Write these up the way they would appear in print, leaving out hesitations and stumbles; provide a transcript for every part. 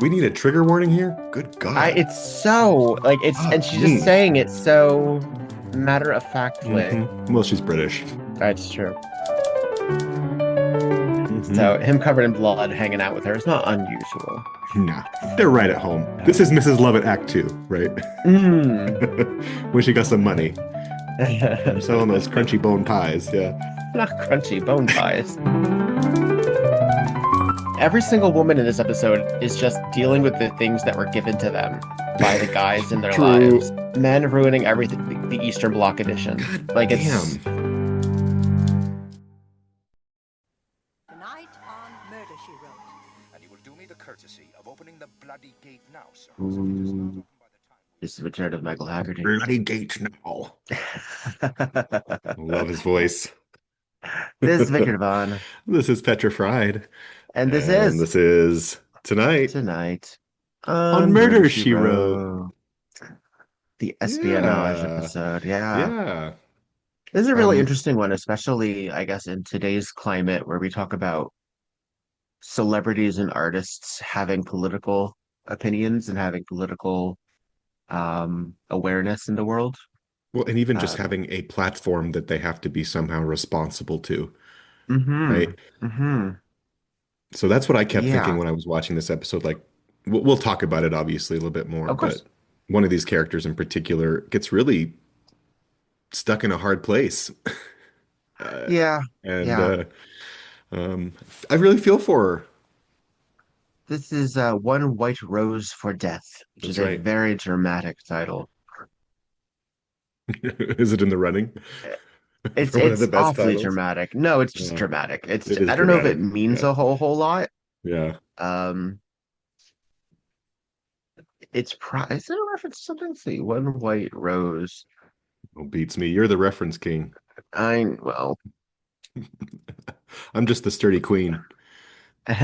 We need a trigger warning here? Good God. It's so like it's Oh, and she's just me. saying it so matter of factly. Well, she's British. That's true. So hmm him covered in blood hanging out with her is not unusual. Nah, they're right at home. This is Mrs. Lovett Act 2, right? Mm. When she got some money from selling those crunchy bone pies. Yeah. Not crunchy bone pies. Every single woman in this episode is just dealing with the things that were given to them by the guys in their lives. True. Men ruining everything, the Eastern Bloc edition. God Like it's damn. Tonight on Murder, She Wrote. And you will do me the courtesy of opening the bloody gate now, sir. Ooh, this is Richard of Michael Hagarty. Bloody gate now. Love his voice. This is Victor Devon, This is Petrified. and this And is this is Tonight tonight on on Murder Murder, She She Wrote. Wrote, the espionage Yeah. episode. Yeah, Yeah. this is a really Um, interesting one, especially I guess in today's climate where we talk about celebrities and artists having political opinions and having political awareness in the world. well, and even just Um, having a platform that they have to be somehow responsible to, hmm right? hmm So that's what I kept thinking Yeah, when I was watching this episode. Like, we'll talk about it obviously a little bit more, of course. but one of these characters in particular gets really stuck in a hard place. Uh, Yeah, and yeah. um, I really feel for her. This is One White Rose for Death, which That's is a right. very dramatic title. Is it in the running It's for one of the it's best awfully titles? dramatic. No, it's just Yeah, dramatic. it is I don't know if it dramatic. means Yeah. a whole lot. Yeah. Um, is it a reference to something? Let's see, One White Rose. Well, beats me. You're the reference king. Well, I'm just the sturdy queen. well,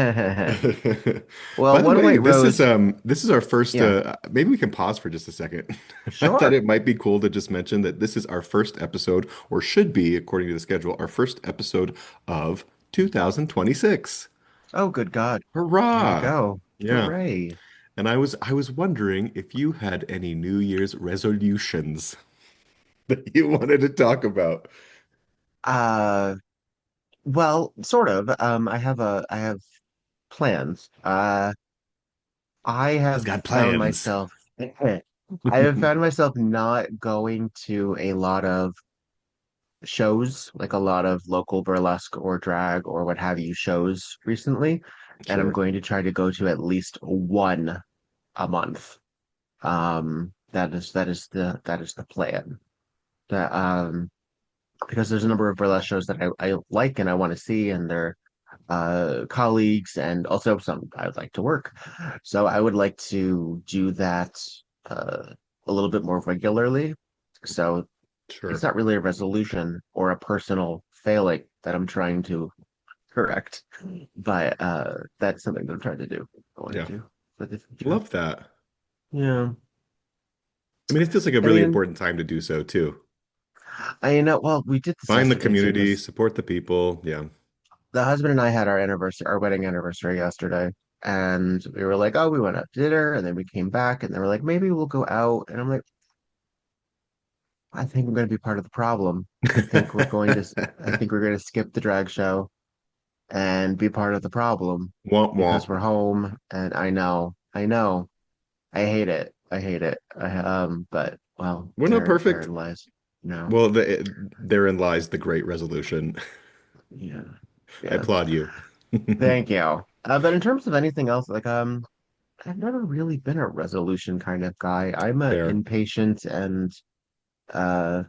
By the One way, White Rose. this is our first Yeah, maybe we can pause for just a second. I thought sure. it might be cool to just mention that this is our first episode, or should be, according to the schedule, our first episode of 2026. Oh, good God. There we Hurrah! go. Yeah. Hooray. And I was wondering if you had any New Year's resolutions that you wanted to talk about. Uh, well, sort of. I have plans. I He's have got found plans. myself, I have found myself not going to a lot of shows, like a lot of local burlesque or drag or what have you shows recently, and I'm Sure. going to try to go to at least one a month. That is the plan. That because there's a number of burlesque shows that I like and I want to see, and they're colleagues and also some I would like to work. So I would like to do that a little bit more regularly. So it's Sure. not really a resolution or a personal failing that I'm trying to correct, but that's something that I'm trying to do. I want Yeah. to do for the future. Love that. Yeah. I mean, it feels like a I really mean, important time to do so too. I know, well, we did this Find the yesterday too, community, because support the people. Yeah. the husband and I had our wedding anniversary yesterday. And we were like, oh, we went out to dinner and then we came back and they were like, maybe we'll go out. And I'm like, I think I'm going to be part of the problem. I think we're going to skip the drag show and be part of the problem Womp because we're womp. home. And I hate it. I hate it. But well, We're not therein perfect. lies. No. Well, therein lies the great resolution. Yeah. I Yeah. applaud you. Thank you. But in terms of anything else, like, I've never really been a resolution kind of guy. I'm a Fair. impatient and uh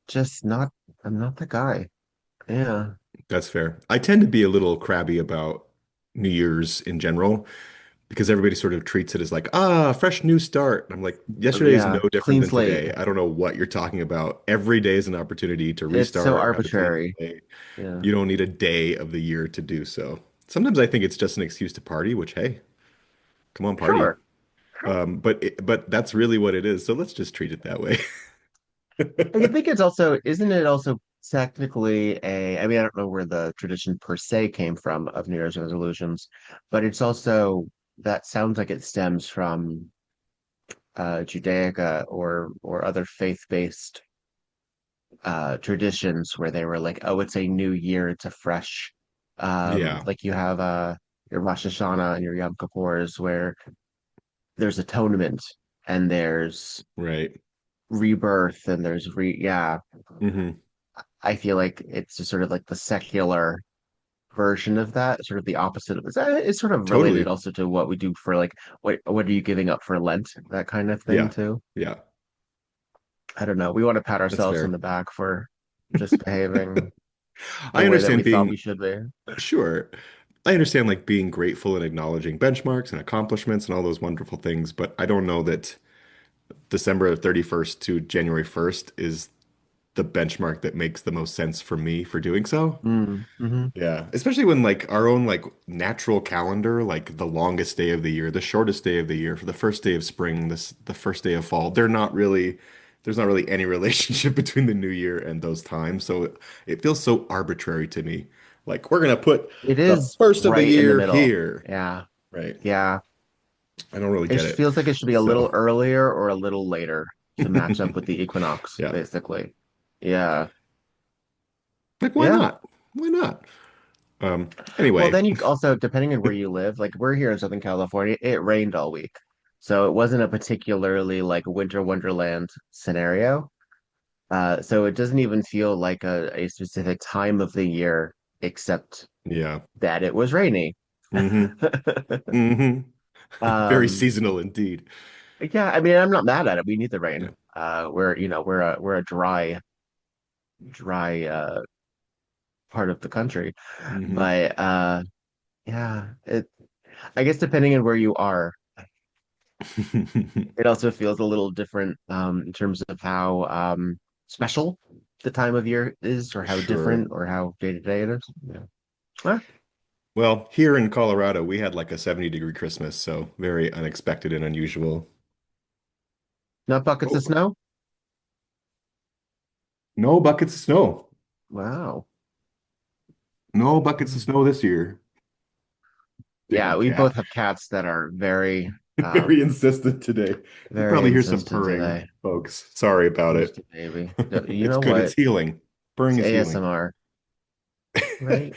just not I'm not the guy. Yeah. That's fair. I tend to be a little crabby about New Year's in general because everybody sort of treats it as like, fresh new start. I'm like, yesterday is no Yeah. different Clean than slate. today. I don't know what you're talking about. Every day is an opportunity to It's so restart, have a clean arbitrary. slate. Yeah. You don't need a day of the year to do so. Sometimes I think it's just an excuse to party, which, hey, come on, party. Sure. Sure. But that's really what it is. So let's just treat it that way. I think it's also, isn't it also technically I mean, I don't know where the tradition per se came from of New Year's resolutions, but it's also that sounds like it stems from Judaica or other faith-based traditions where they were like, oh, it's a new year, it's a fresh Yeah, like you have your Rosh Hashanah and your Yom Kippurs where there's atonement and there's right. rebirth and there's yeah. Hmm. I feel like it's just sort of like the secular version of that, sort of the opposite of it's sort of related Totally. also to what we do for like what are you giving up for Lent, that kind of thing Yeah. too. Yeah. I don't know. We want to pat That's ourselves on fair. the back for just behaving the I way that we understand thought we being should be. sure. I understand like being grateful and acknowledging benchmarks and accomplishments and all those wonderful things, but I don't know that December 31st to January 1st is the benchmark that makes the most sense for me for doing so. Mm-hmm. Yeah, especially when like our own like natural calendar, like the longest day of the year, the shortest day of the year, for the first day of spring, the first day of fall, there's not really any relationship between the new year and those times. So it feels so arbitrary to me. Like we're gonna put It the is first of the right in the year middle. here. Yeah. Right. Yeah. I don't really It get just it. feels like it should be a little So earlier or a little later to match up with the equinox, yeah. basically. Yeah. Like why Yeah. not? Why not? Well, Anyway, then you also, depending on where you live, like we're here in Southern California, it rained all week. So it wasn't a particularly like winter wonderland scenario. So it doesn't even feel like a specific time of the year, except yeah. that it was rainy. Hmm. Hmm. Very Um, seasonal indeed. yeah, I mean, I'm not mad at it. We need the Yeah. rain. We're a dry part of the country. Hmm. But yeah, I guess depending on where you are, it also feels a little different in terms of how special the time of year is, or how Sure. different, or how day to day it is. Yeah. Ah, Well, here in Colorado, we had like a 70-degree Christmas, so very unexpected and unusual. not buckets of Oh, snow. no buckets of snow. Wow. No buckets of Mm. snow this year. Yeah, Damn we both cat. have cats that are Very insistent today. You very probably hear some insistent purring, today. folks. Sorry about Just it. a baby. You It's know good. It's what? healing. Purring It's is healing. ASMR, right?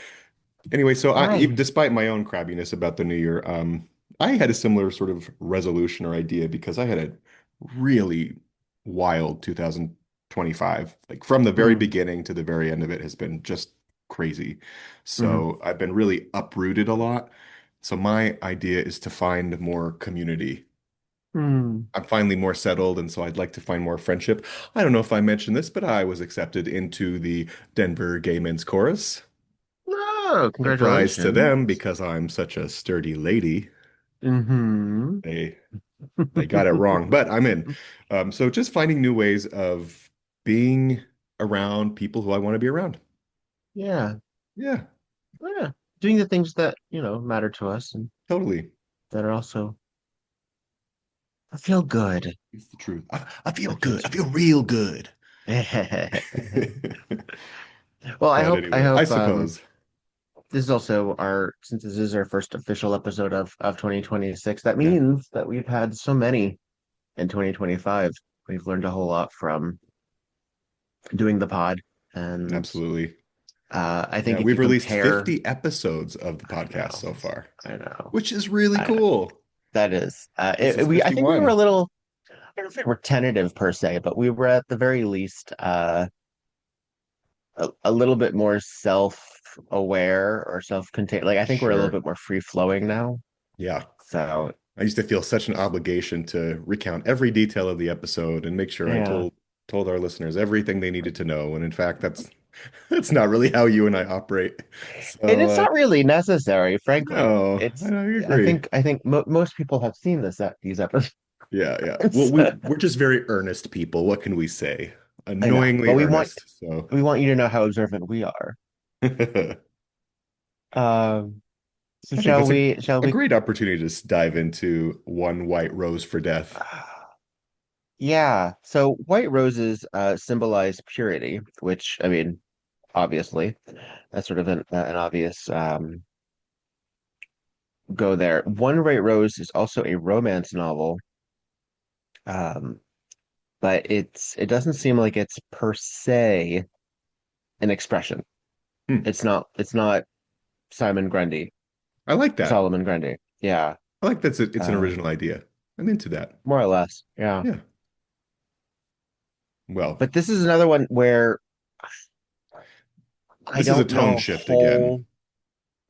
Anyway, so Ah. even despite my own crabbiness about the new year, I had a similar sort of resolution or idea because I had a really wild 2025. Like from the very Mm, beginning to the very end of it has been just crazy. hmm So I've been really uprooted a lot. So my idea is to find more community. mm. I'm finally more settled, and so I'd like to find more friendship. I don't know if I mentioned this, but I was accepted into the Denver Gay Men's Chorus. Oh, Surprise to them congratulations. because I'm such a sturdy lady. Hmm. They they got it wrong, but I'm in. So just finding new ways of being around people who I want to be around. Yeah, Yeah, yeah. Doing the things that, matter to us and totally. that are also feel good. It's the truth. I feel That feels good. I feel good. real good. Well, I But hope I anyway, I hope suppose. this is also our since this is our first official episode of 2026, that Yeah, means that we've had so many in 2025. We've learned a whole lot from doing the pod, and absolutely. I Yeah, think if we've you released compare, 50 episodes of the I podcast know, so far, I know, which is really I know cool. that is, This is I think we were a 51. little, I don't know if we were tentative per se, but we were at the very least a little bit more self-aware or self-contained. Like I think we're a little Sure. bit more free-flowing now. Yeah. So I used to feel such an obligation to recount every detail of the episode and make sure I yeah, told our listeners everything they needed to know. And in fact, that's not really how you and I operate. and So it's not really necessary, frankly. no, It's I I agree. think I think mo most people have seen these episodes. Yeah, yeah. Well, we're just very earnest people. What can we say? I know, but Annoyingly earnest. So we want you to know how observant we are. I So think that's shall a we? great opportunity to just dive into One White Rose for Death. Yeah. So white roses symbolize purity, which I mean, obviously. That's sort of an obvious go there. One White Rose is also a romance novel, um, but it doesn't seem like it's per se an expression. Hmm. It's not Simon Grundy, I like that. Solomon Grundy. Yeah, I like it's an um, original idea. I'm into that. more or less. Yeah. Yeah. Well, But this is another one where I this is a don't tone know a shift again.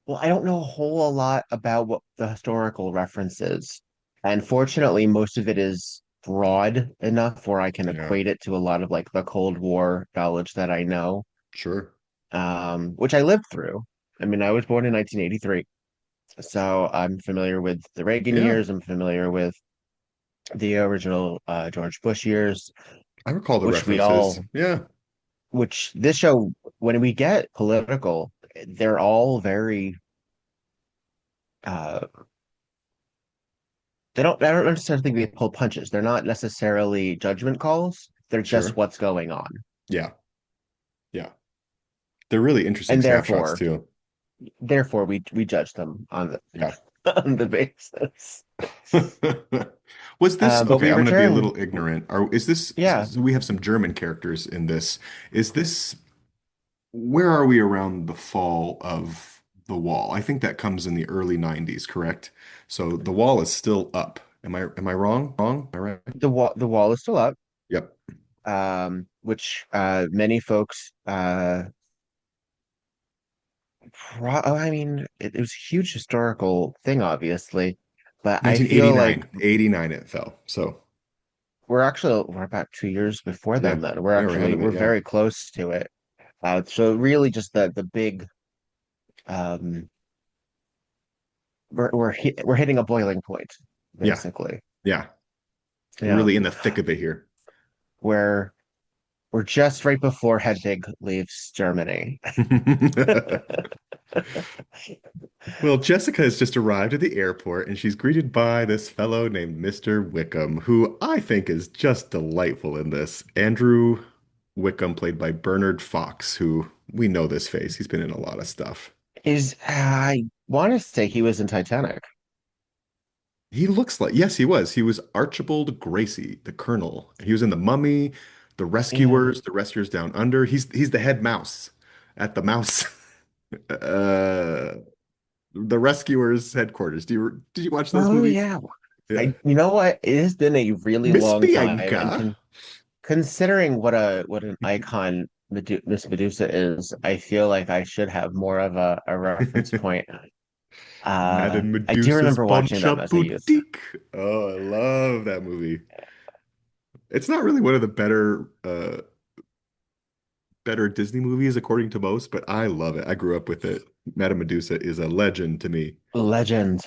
I don't know a whole lot about what the historical reference is. And fortunately, most of it is broad enough where I can Yeah, equate it to a lot of like the Cold War knowledge that I know, sure. which I lived through. I mean, I was born in 1983, so I'm familiar with the Reagan Yeah, years. I'm familiar with the original George Bush years, I recall the which references. Yeah, which this show, when we get political, they're all very uh, I don't necessarily think they pull punches. They're not necessarily judgment calls. They're just sure. what's going on. Yeah, yeah. They're really interesting And snapshots too. therefore we judge them on Yeah. on the basis. Was this But okay? we I'm going to be a return. little ignorant. Are is this Yeah. so we have some German characters in this? Is this where are we around the fall of the wall? I think that comes in the early 90s, correct? So the wall is still up. Am I wrong? Wrong? Am I right? The wall is still up. Yep. Which many folks I mean it was a huge historical thing, obviously, but I feel like 1989, 89 it fell. So we're about 2 years before yeah, them then. yeah, we're ahead of We're it. Yeah. very close to it. So really just the big um we're hitting a boiling point, Yeah. basically. Yeah. We're Yeah. really in the thick of it here. Where we're just right before Hedwig leaves Germany. Well, Jessica has just arrived at the airport and she's greeted by this fellow named Mr. Wickham, who I think is just delightful in this. Andrew Wickham, played by Bernard Fox, who we know this face. He's been in a lot of stuff. I want to say he was in Titanic. He looks like, yes, he was. He was Archibald Gracie, the Colonel. He was in The Mummy, Yeah. The Rescuers Down Under. He's the head mouse at the mouse, uh, the Rescuers headquarters. Did you watch those Oh movies? yeah. Yeah. You know what? It has been a really Miss long time, and Bianca. considering what an icon Miss Medusa is, I feel like I should have more of a reference point. Madame I do Medusa's remember watching Boncha them as a youth. Boutique. Oh, I love that movie. It's not really one of the better Disney movies according to most, but I love it. I grew up with it. Madame Medusa is a legend to me. Legend.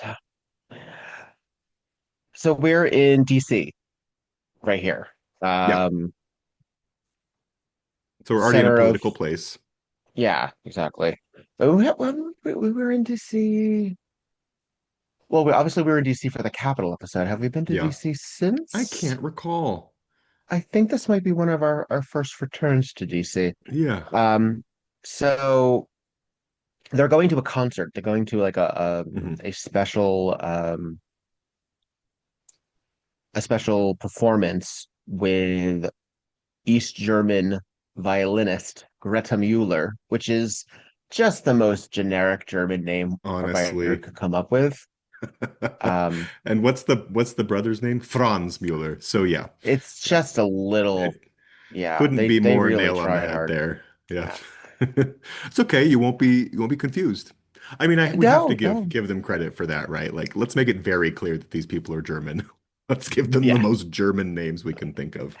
So we're in DC right here. Yeah. Um, So we're already in a Center of, political place. yeah, exactly. But we were in DC. Well, obviously we were in DC for the Capitol episode. Have we been to Yeah. DC I since? can't recall. I think this might be one of our first returns to DC. Yeah. Um, so they're going to a concert. They're going to like Hmm. a special performance with East German violinist Greta Mueller, which is just the most generic German name a writer Honestly. could come up with. Um, And what's the brother's name? Franz Mueller. So yeah. it's Yeah. just a little, It yeah, couldn't be they more really nail on the tried head hard. there. Yeah. Yeah. It's okay. You won't be confused. I mean, we have to No, give no. give them credit for that, right? Like, let's make it very clear that these people are German. Let's give them the Yeah. most German names we can think of.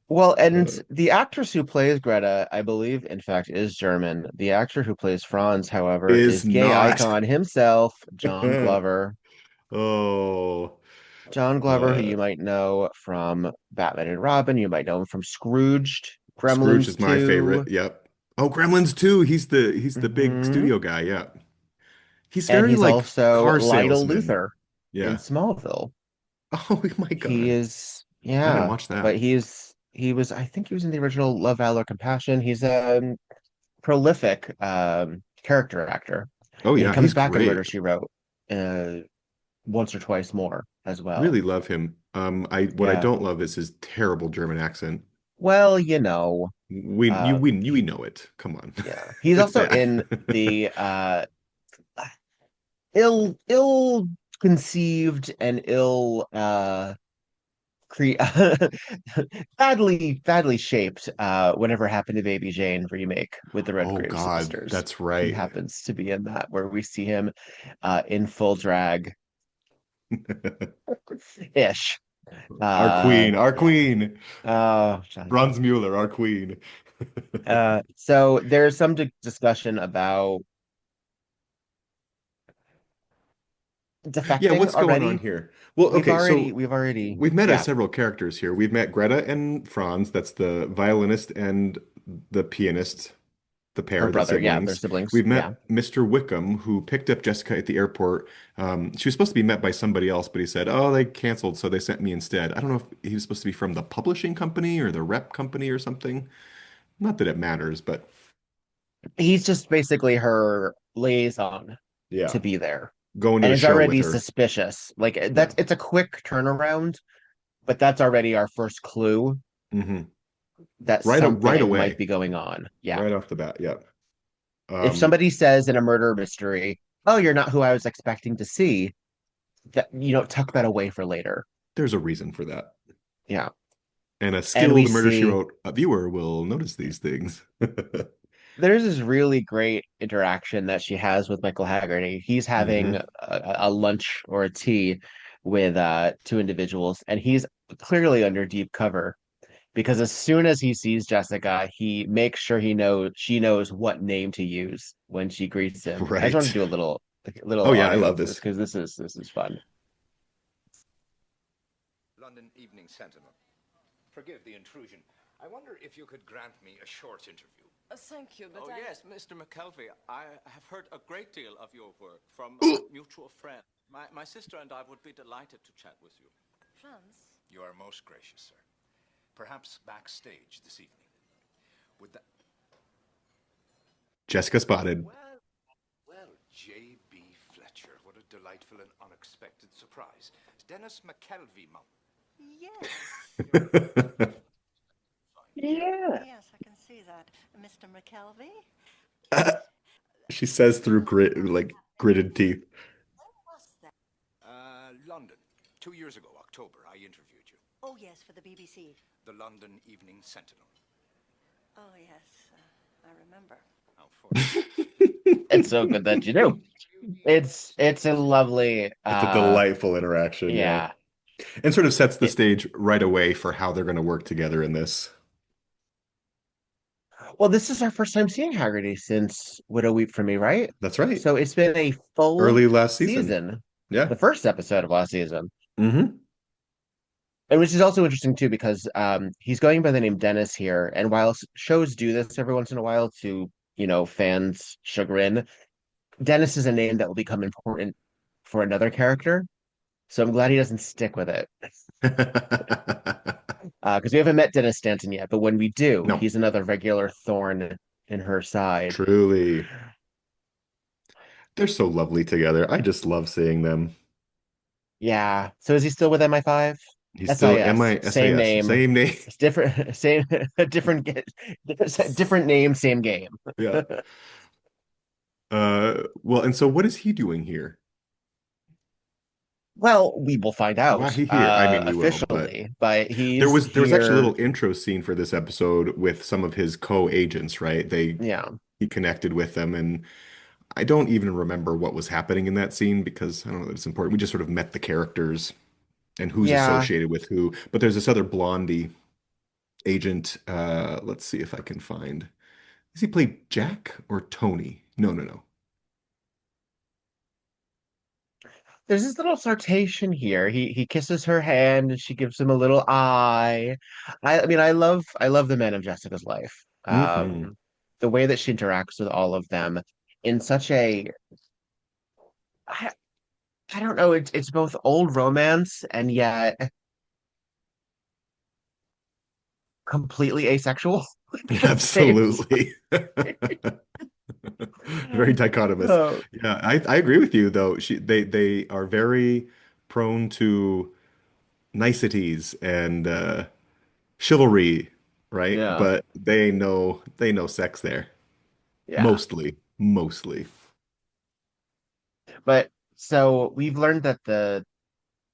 Well, and Uh, the actress who plays Greta, I believe, in fact, is German. The actor who plays Franz, however, is is gay not. icon himself, John Glover. Oh, John Glover, who uh, you might know from Batman and Robin, you might know him from Scrooged, Scrooge Gremlins is my 2. favorite. Yep. Oh, Gremlins too. He's the big Hmm. studio guy. Yeah. He's And very he's like also car Lytle salesman. Luther in Yeah. Smallville. Oh my He God. is, I didn't yeah, watch that. but he was, I think he was in the original Love, Valor, Compassion. He's prolific character actor. Oh And he yeah, comes he's back in Murder, great. She Wrote uh, once or twice more as well. Really love him. I what I Yeah. don't love is his terrible German accent. Well, you know, We know it. Come on. yeah. He's It's also bad. in the ill conceived and ill cre badly shaped Whatever Happened to Baby Jane remake with the Oh Redgrave God, sisters. that's He right. happens to be in that, where we see him in full drag ish. Our queen, our Yeah. queen. Oh, Franz Mueller, our queen. so there's some discussion about Yeah, defecting what's going on already. here? Well, okay, so We've already, we've met yeah, several characters here. We've met Greta and Franz, that's the violinist and the pianist, the her pair, the brother, yeah, they're siblings. siblings, We've yeah. met Mr. Wickham, who picked up Jessica at the airport. She was supposed to be met by somebody else, but he said, "Oh, they canceled, so they sent me instead." I don't know if he was supposed to be from the publishing company or the rep company or something. Not that it matters, but He's just basically her liaison to yeah, be there, going to and the is show with already her. suspicious. Like Yeah. it's a quick turnaround, but that's already our first clue hmm that right something might away, be going on. Yeah. right off the bat. Yeah. If Um, somebody says in a murder mystery, "Oh, you're not who I was expecting to see," that tuck that away for later. there's a reason for that. Yeah. And a And we skilled Murder, She see Wrote viewer will notice these things. there's this really great interaction that she has with Michael Hagarty. He's having hmm a lunch or a tea with two individuals, and he's clearly under deep cover because as soon as he sees Jessica, he makes sure she knows what name to use when she greets him. I just want to Right. do a little Oh yeah, I audio love of this this. because this is fun. London Evening Sentinel. Forgive the intrusion. I wonder if you could grant me a short interview. Thank you, but Oh, I... yes, Mr. McKelvey. I have heard a great deal of your work from a Ooh. mutual friend. My sister and I would be delighted to chat with you. Franz? You are most gracious, sir. Perhaps backstage this evening. Would that... Jessica spotted. Well, J.B. Fletcher. What a delightful and unexpected surprise. Dennis McKelvey, Mum. Yes. Yeah. Yes, I can see that. Mr. McKelvey? She says through gritted teeth. When was that? London. 2 years ago, October, I interviewed you. Oh, yes, for the BBC. The London Evening Sentinel. Oh, yes, I remember. How fortunate. It's so good that you do. It's a lovely It's a delightful interaction, yeah. yeah. And sort of sets the It, stage right away for how they're going to work together in this. well, this is our first time seeing Haggerty since Widow Weep for Me, right? That's right. So it's been a full Early last season. season, Yeah. the first episode of last season. hmm And which is also interesting too, because he's going by the name Dennis here. And while shows do this every once in a while to, fans' chagrin, Dennis is a name that will become important for another character. So I'm glad he doesn't stick with it. Because we haven't met Dennis Stanton yet, but when we do, No, he's another regular thorn in her side. truly. They're so lovely together. I just love seeing them. Yeah. So is he still with MI5? He's still SIS, same MISAS, name. same name. It's different, same, different, different name, same game. Yeah. Well, and so what is he doing here? Well, we will find Why out he here? I mean, we will, but officially, but there he's was actually a here. little intro scene for this episode with some of his co-agents, right? Yeah, He connected with them, and I don't even remember what was happening in that scene because I don't know that it's important. We just sort of met the characters and who's yeah. associated with who. But there's this other blondie agent. Let's see if I can find. Does he play Jack or Tony? No, no, no. There's this little flirtation here. He kisses her hand and she gives him a little eye. I mean, I love the men of Jessica's life. hmm The way that she interacts with all of them in such a I, I don't know, it's both old romance and yet completely asexual. States. Absolutely. Very dichotomous. Oh, Yeah, I agree with you though. They are very prone to niceties and chivalry, right? yeah, But they know sex there. yeah. Mostly. But so we've learned that the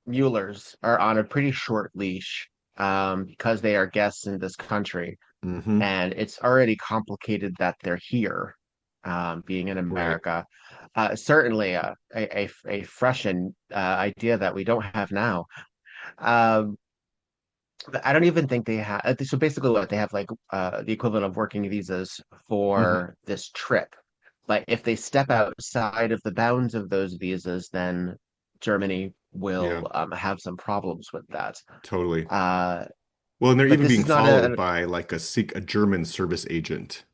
Muellers are on a pretty short leash because they are guests in this country. Hmm. And it's already complicated that they're here, being in Right. America. Certainly a freshen idea that we don't have now. Um, I don't even think they have. So basically, what they have like the equivalent of working visas Hmm. for this trip. But if they step outside of the bounds of those visas, then Germany Yeah, will have some problems with that. totally. Uh, Well, and they're but even this being is not followed by like a German service agent,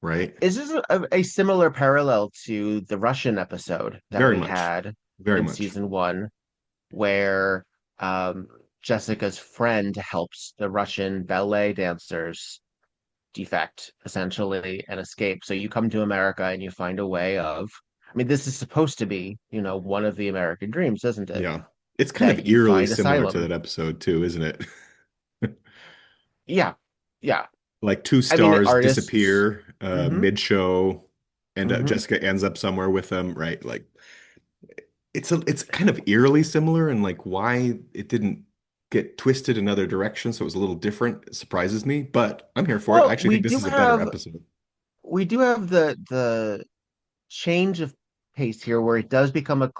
right? is this a similar parallel to the Russian episode that Very we much. had Very in much. season one, where Jessica's friend helps the Russian ballet dancers defect essentially and escape? So you come to America and you find a way of, I mean, this is supposed to be, one of the American dreams, isn't it? Yeah. It's kind of That you eerily find similar to asylum. that episode too, isn't it? Yeah, yeah. Like two I mean, stars artists. disappear Hmm. mid-show and Hmm. Jessica ends up somewhere with them, right? Like it's kind of eerily similar and like why it didn't get twisted another direction so it was a little different it surprises me, but I'm here for it. I Well, actually think this is a better episode. we do have the change of pace here where it does become a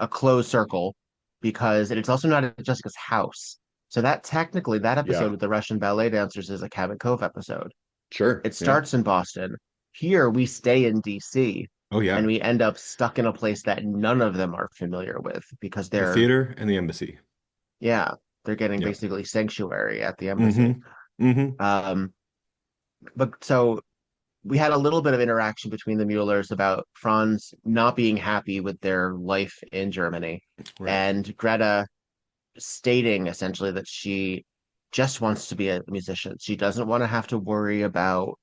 closed circle because it's also not at Jessica's house. So that technically that episode Yeah, with the Russian ballet dancers is a Cabot Cove episode. sure. It Yeah. starts in Boston. Here we stay in DC Oh and yeah. we end up stuck in a place that none of them are familiar with because The they're, theater and the embassy. yeah, they're getting Yeah. basically sanctuary at the embassy. Hmm. Hmm. Um, but so we had a little bit of interaction between the Muellers about Franz not being happy with their life in Germany Right. and Greta stating essentially that she just wants to be a musician. She doesn't want to have to worry about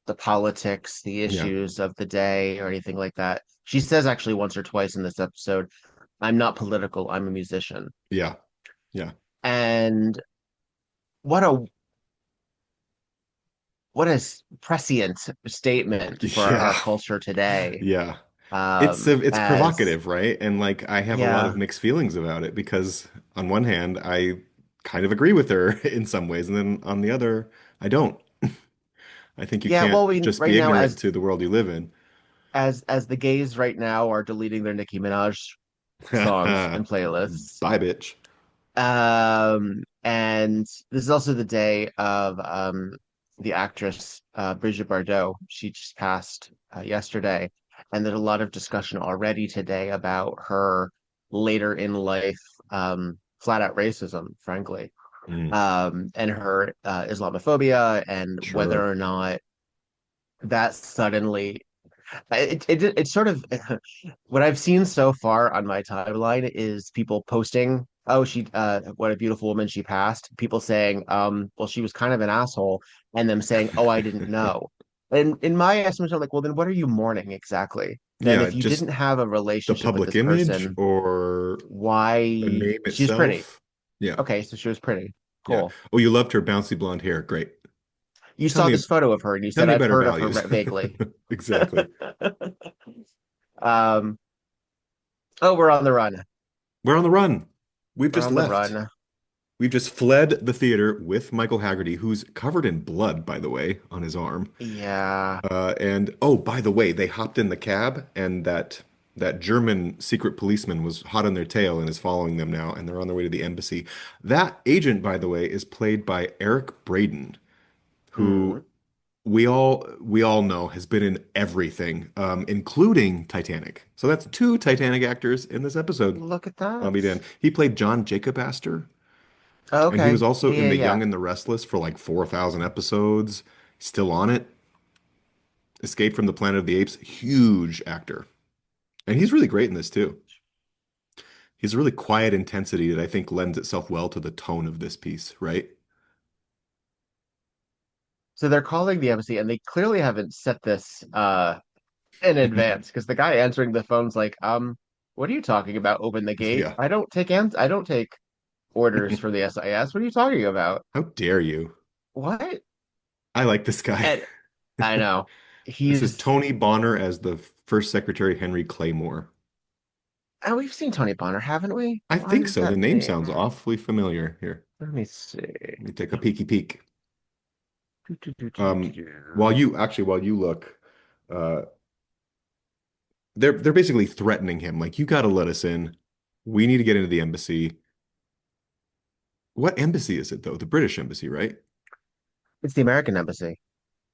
the politics, the Yeah. issues of the day, or anything like that. She says actually once or twice in this episode, I'm not political, I'm a musician. Yeah. Yeah. And what a prescient statement for Yeah. our culture today. Yeah. It's As provocative, right? And like I have a lot of yeah, mixed feelings about it because on one hand, I kind of agree with her in some ways, and then on the other, I don't. I think you yeah. can't Well, we just right be now ignorant to the world you live in. as the gays right now are deleting their Nicki Minaj songs and playlists. Bye, bitch. And this is also the day of the actress Brigitte Bardot. She just passed yesterday, and there's a lot of discussion already today about her later in life flat out racism, frankly, Mm, and her Islamophobia, and whether sure. or not that suddenly it's sort of what I've seen so far on my timeline is people posting, "Oh, she, what a beautiful woman she passed." People saying, well, she was kind of an asshole," and them saying, "Oh, I didn't know." And in my estimation, I'm like, well, then what are you mourning exactly? Then Yeah, if you just didn't have a the relationship with public this image person, or the why? name She's pretty. itself. Yeah. Okay, so she was pretty. Yeah. Cool. Oh, you loved her bouncy blonde hair. Great. You Tell saw me this photo of her and you tell said, me "I've about her heard of her values. vaguely." Exactly. Um, oh, we're on the run. We're on the run. We've We're just on the left. run. We've just fled the theater with Michael Hagarty, who's covered in blood, by the way, on his arm. Yeah. And oh, by the way, they hopped in the cab, and that German secret policeman was hot on their tail and is following them now, and they're on their way to the embassy. That agent, by the way, is played by Eric Braeden, who Mm. we all know has been in everything, including Titanic. So that's two Titanic actors in this episode. Look at I'll that. be damned. He played John Jacob Astor, and he was Okay. also Yeah, in yeah, The yeah. Young and the Restless for like 4,000 episodes. Still on it. Escape from the Planet of the Apes. Huge actor. And he's really great in this too. He's a really quiet intensity that I think lends itself well to the tone of this piece, right? So they're calling the embassy, and they clearly haven't set this in advance because the guy answering the phone's like, what are you talking about? Open the gate. Yeah. I don't take orders from the SIS. What are you talking about? How dare you? What? I like this guy. And I know This is he's Tony Bonner as the first secretary, Henry Claymore. and we've seen Tony Bonner, haven't we? I Why think does so. The that name name? sounds awfully familiar here. Let me see. Let me take a peeky peek. Do, do, do, do, do, do, Um, do. while you look, uh, they're basically threatening him. Like, you got to let us in. We need to get into the embassy. What embassy is it though? The British embassy, right? It's the American embassy,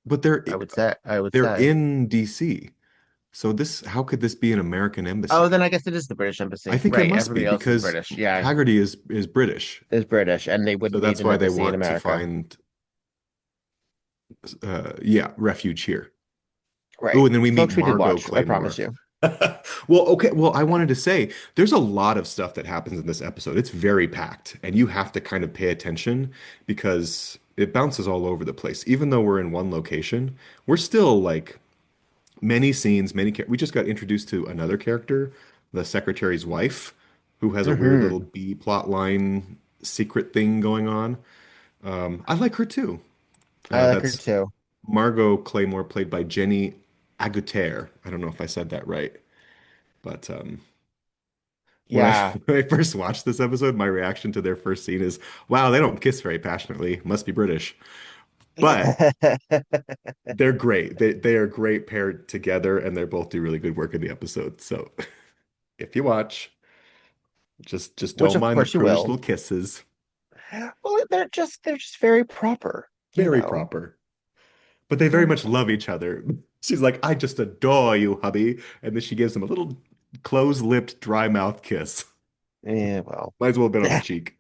But I would say. I would they're say. in DC. So this, how could this be an American Oh, then embassy? I guess it is the British I embassy. think it Right. must be Everybody else is because British. Yeah, Hagerty is British. is British, and they So wouldn't need that's an why they embassy in want to America. find yeah, refuge here. Right. Oh, and then we meet Folks, we did Margot watch, I promise Claymore. you. Well, okay. Well, I wanted to say there's a lot of stuff that happens in this episode. It's very packed, and you have to kind of pay attention because it bounces all over the place. Even though we're in one location, we're still like many scenes, we just got introduced to another character, the secretary's wife, who has a weird Hmm. little B plot line secret thing going on. I like her too. I like her That's too. Margot Claymore, played by Jenny Agutter. I don't know if I said that right, but Yeah. when I first watched this episode, my reaction to their first scene is, "Wow, they don't kiss very passionately. Must be British." But they're great. They are great paired together, and they both do really good work in the episode. So if you watch, just Which don't of mind the course you will. personal kisses. Well, they're just very proper, you Very know. proper. But they very Very much love proper. each other. She's like, I just adore you, hubby. And then she gives him a little closed-lipped, dry-mouthed kiss. Yeah, well. Might as well have been on the cheek.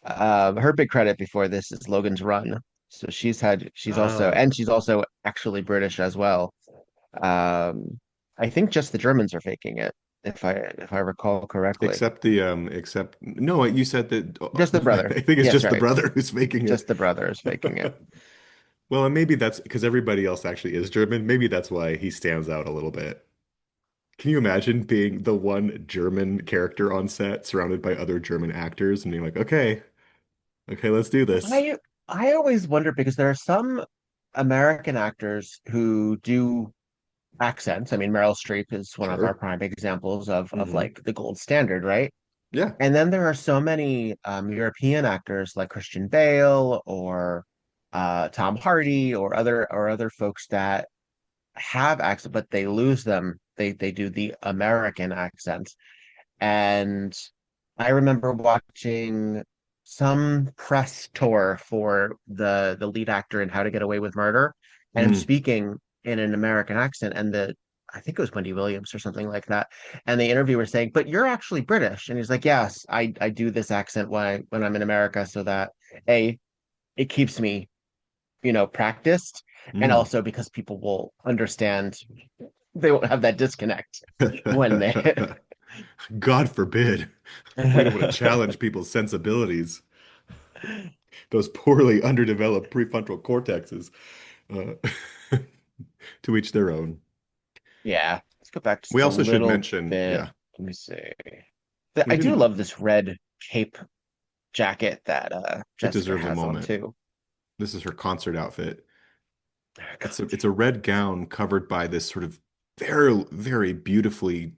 Her big credit before this is Logan's Run. So Ah, she's also actually British as well. I think just the Germans are faking it, if I recall correctly. except no, you said that Just the brother. I think it's Yes, just the right. brother who's making Just it. the brother is faking it. Well, and maybe that's because everybody else actually is German. Maybe that's why he stands out a little bit. Can you imagine being the one German character on set surrounded by other German actors and being like, okay, okay, let's do this. I I always wonder because there are some American actors who do accents. I mean, Meryl Streep is one of our Sure. prime examples of Hmm. like the gold standard, right? Yeah. And then there are so many European actors like Christian Bale or Tom Hardy or other folks that have accent, but they lose them. They do the American accent. And I remember watching some press tour for the lead actor in How to Get Away with Murder, and him Mm. speaking in an American accent, and the I think it was Wendy Williams or something like that. And the interviewer saying, "But you're actually British," and he's like, "Yes, I do this accent when I'm in America, so that A, it keeps me, practiced, and Mm. also because people will understand, they won't have that disconnect when they." God forbid. We don't want to challenge people's sensibilities. Those poorly underdeveloped prefrontal cortexes. Uh, to each their own. Yeah, let's go back We just a also should little mention, bit. yeah, Let me see. we I do didn't, love this red cape jacket that it Jessica deserves a has on moment. too. This is her concert outfit. Oh, It's a red gown covered by this sort of very, very beautifully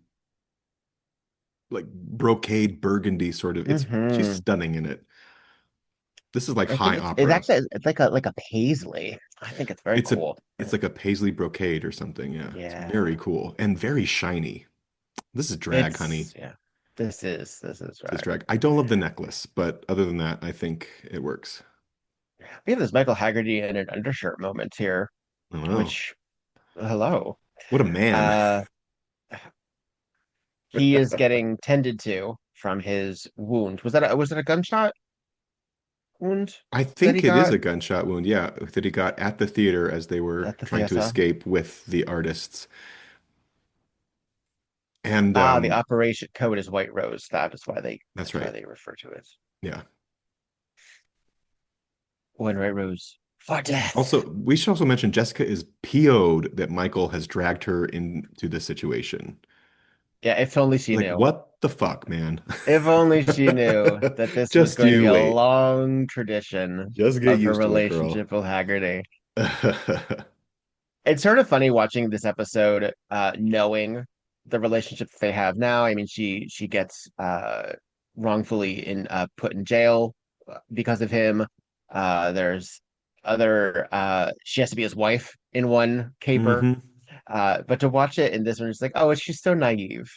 like brocade burgundy sort of, she's Mm-hmm. stunning in it. This is like I think high it's opera. actually it's like a paisley. I think it's very It's a cool. it's like a paisley brocade or something. Yeah. It's very Yeah, cool and very shiny. This is drag, honey. yeah. This is This is right. drag. I don't love the necklace, but other than that, I think it works. We have this Michael Hagarty in an undershirt moment here, I don't know. which hello. What a man. Uh, he is getting tended to from his wound. Was it a gunshot wound I that he think it is got a gunshot wound, yeah, that he got at the theater as they were at the trying to theater? escape with the artists. And Ah, the operation code is White Rose. that's That's why right. they refer to it. Yeah. One Red Rose for death. Also, we should also mention Jessica is PO'd that Michael has dragged her into this situation. Yeah, if only she Like, knew. what the fuck, man? If only she knew that this was Just going to be you a wait. long tradition Just get of her used to it, girl. relationship with Haggerty. It's sort of funny watching this episode, knowing the relationship that they have now. I mean, she gets wrongfully put in jail because of him. There's other she has to be his wife in one caper. hmm But to watch it in this one, it's like, oh, she's so naive.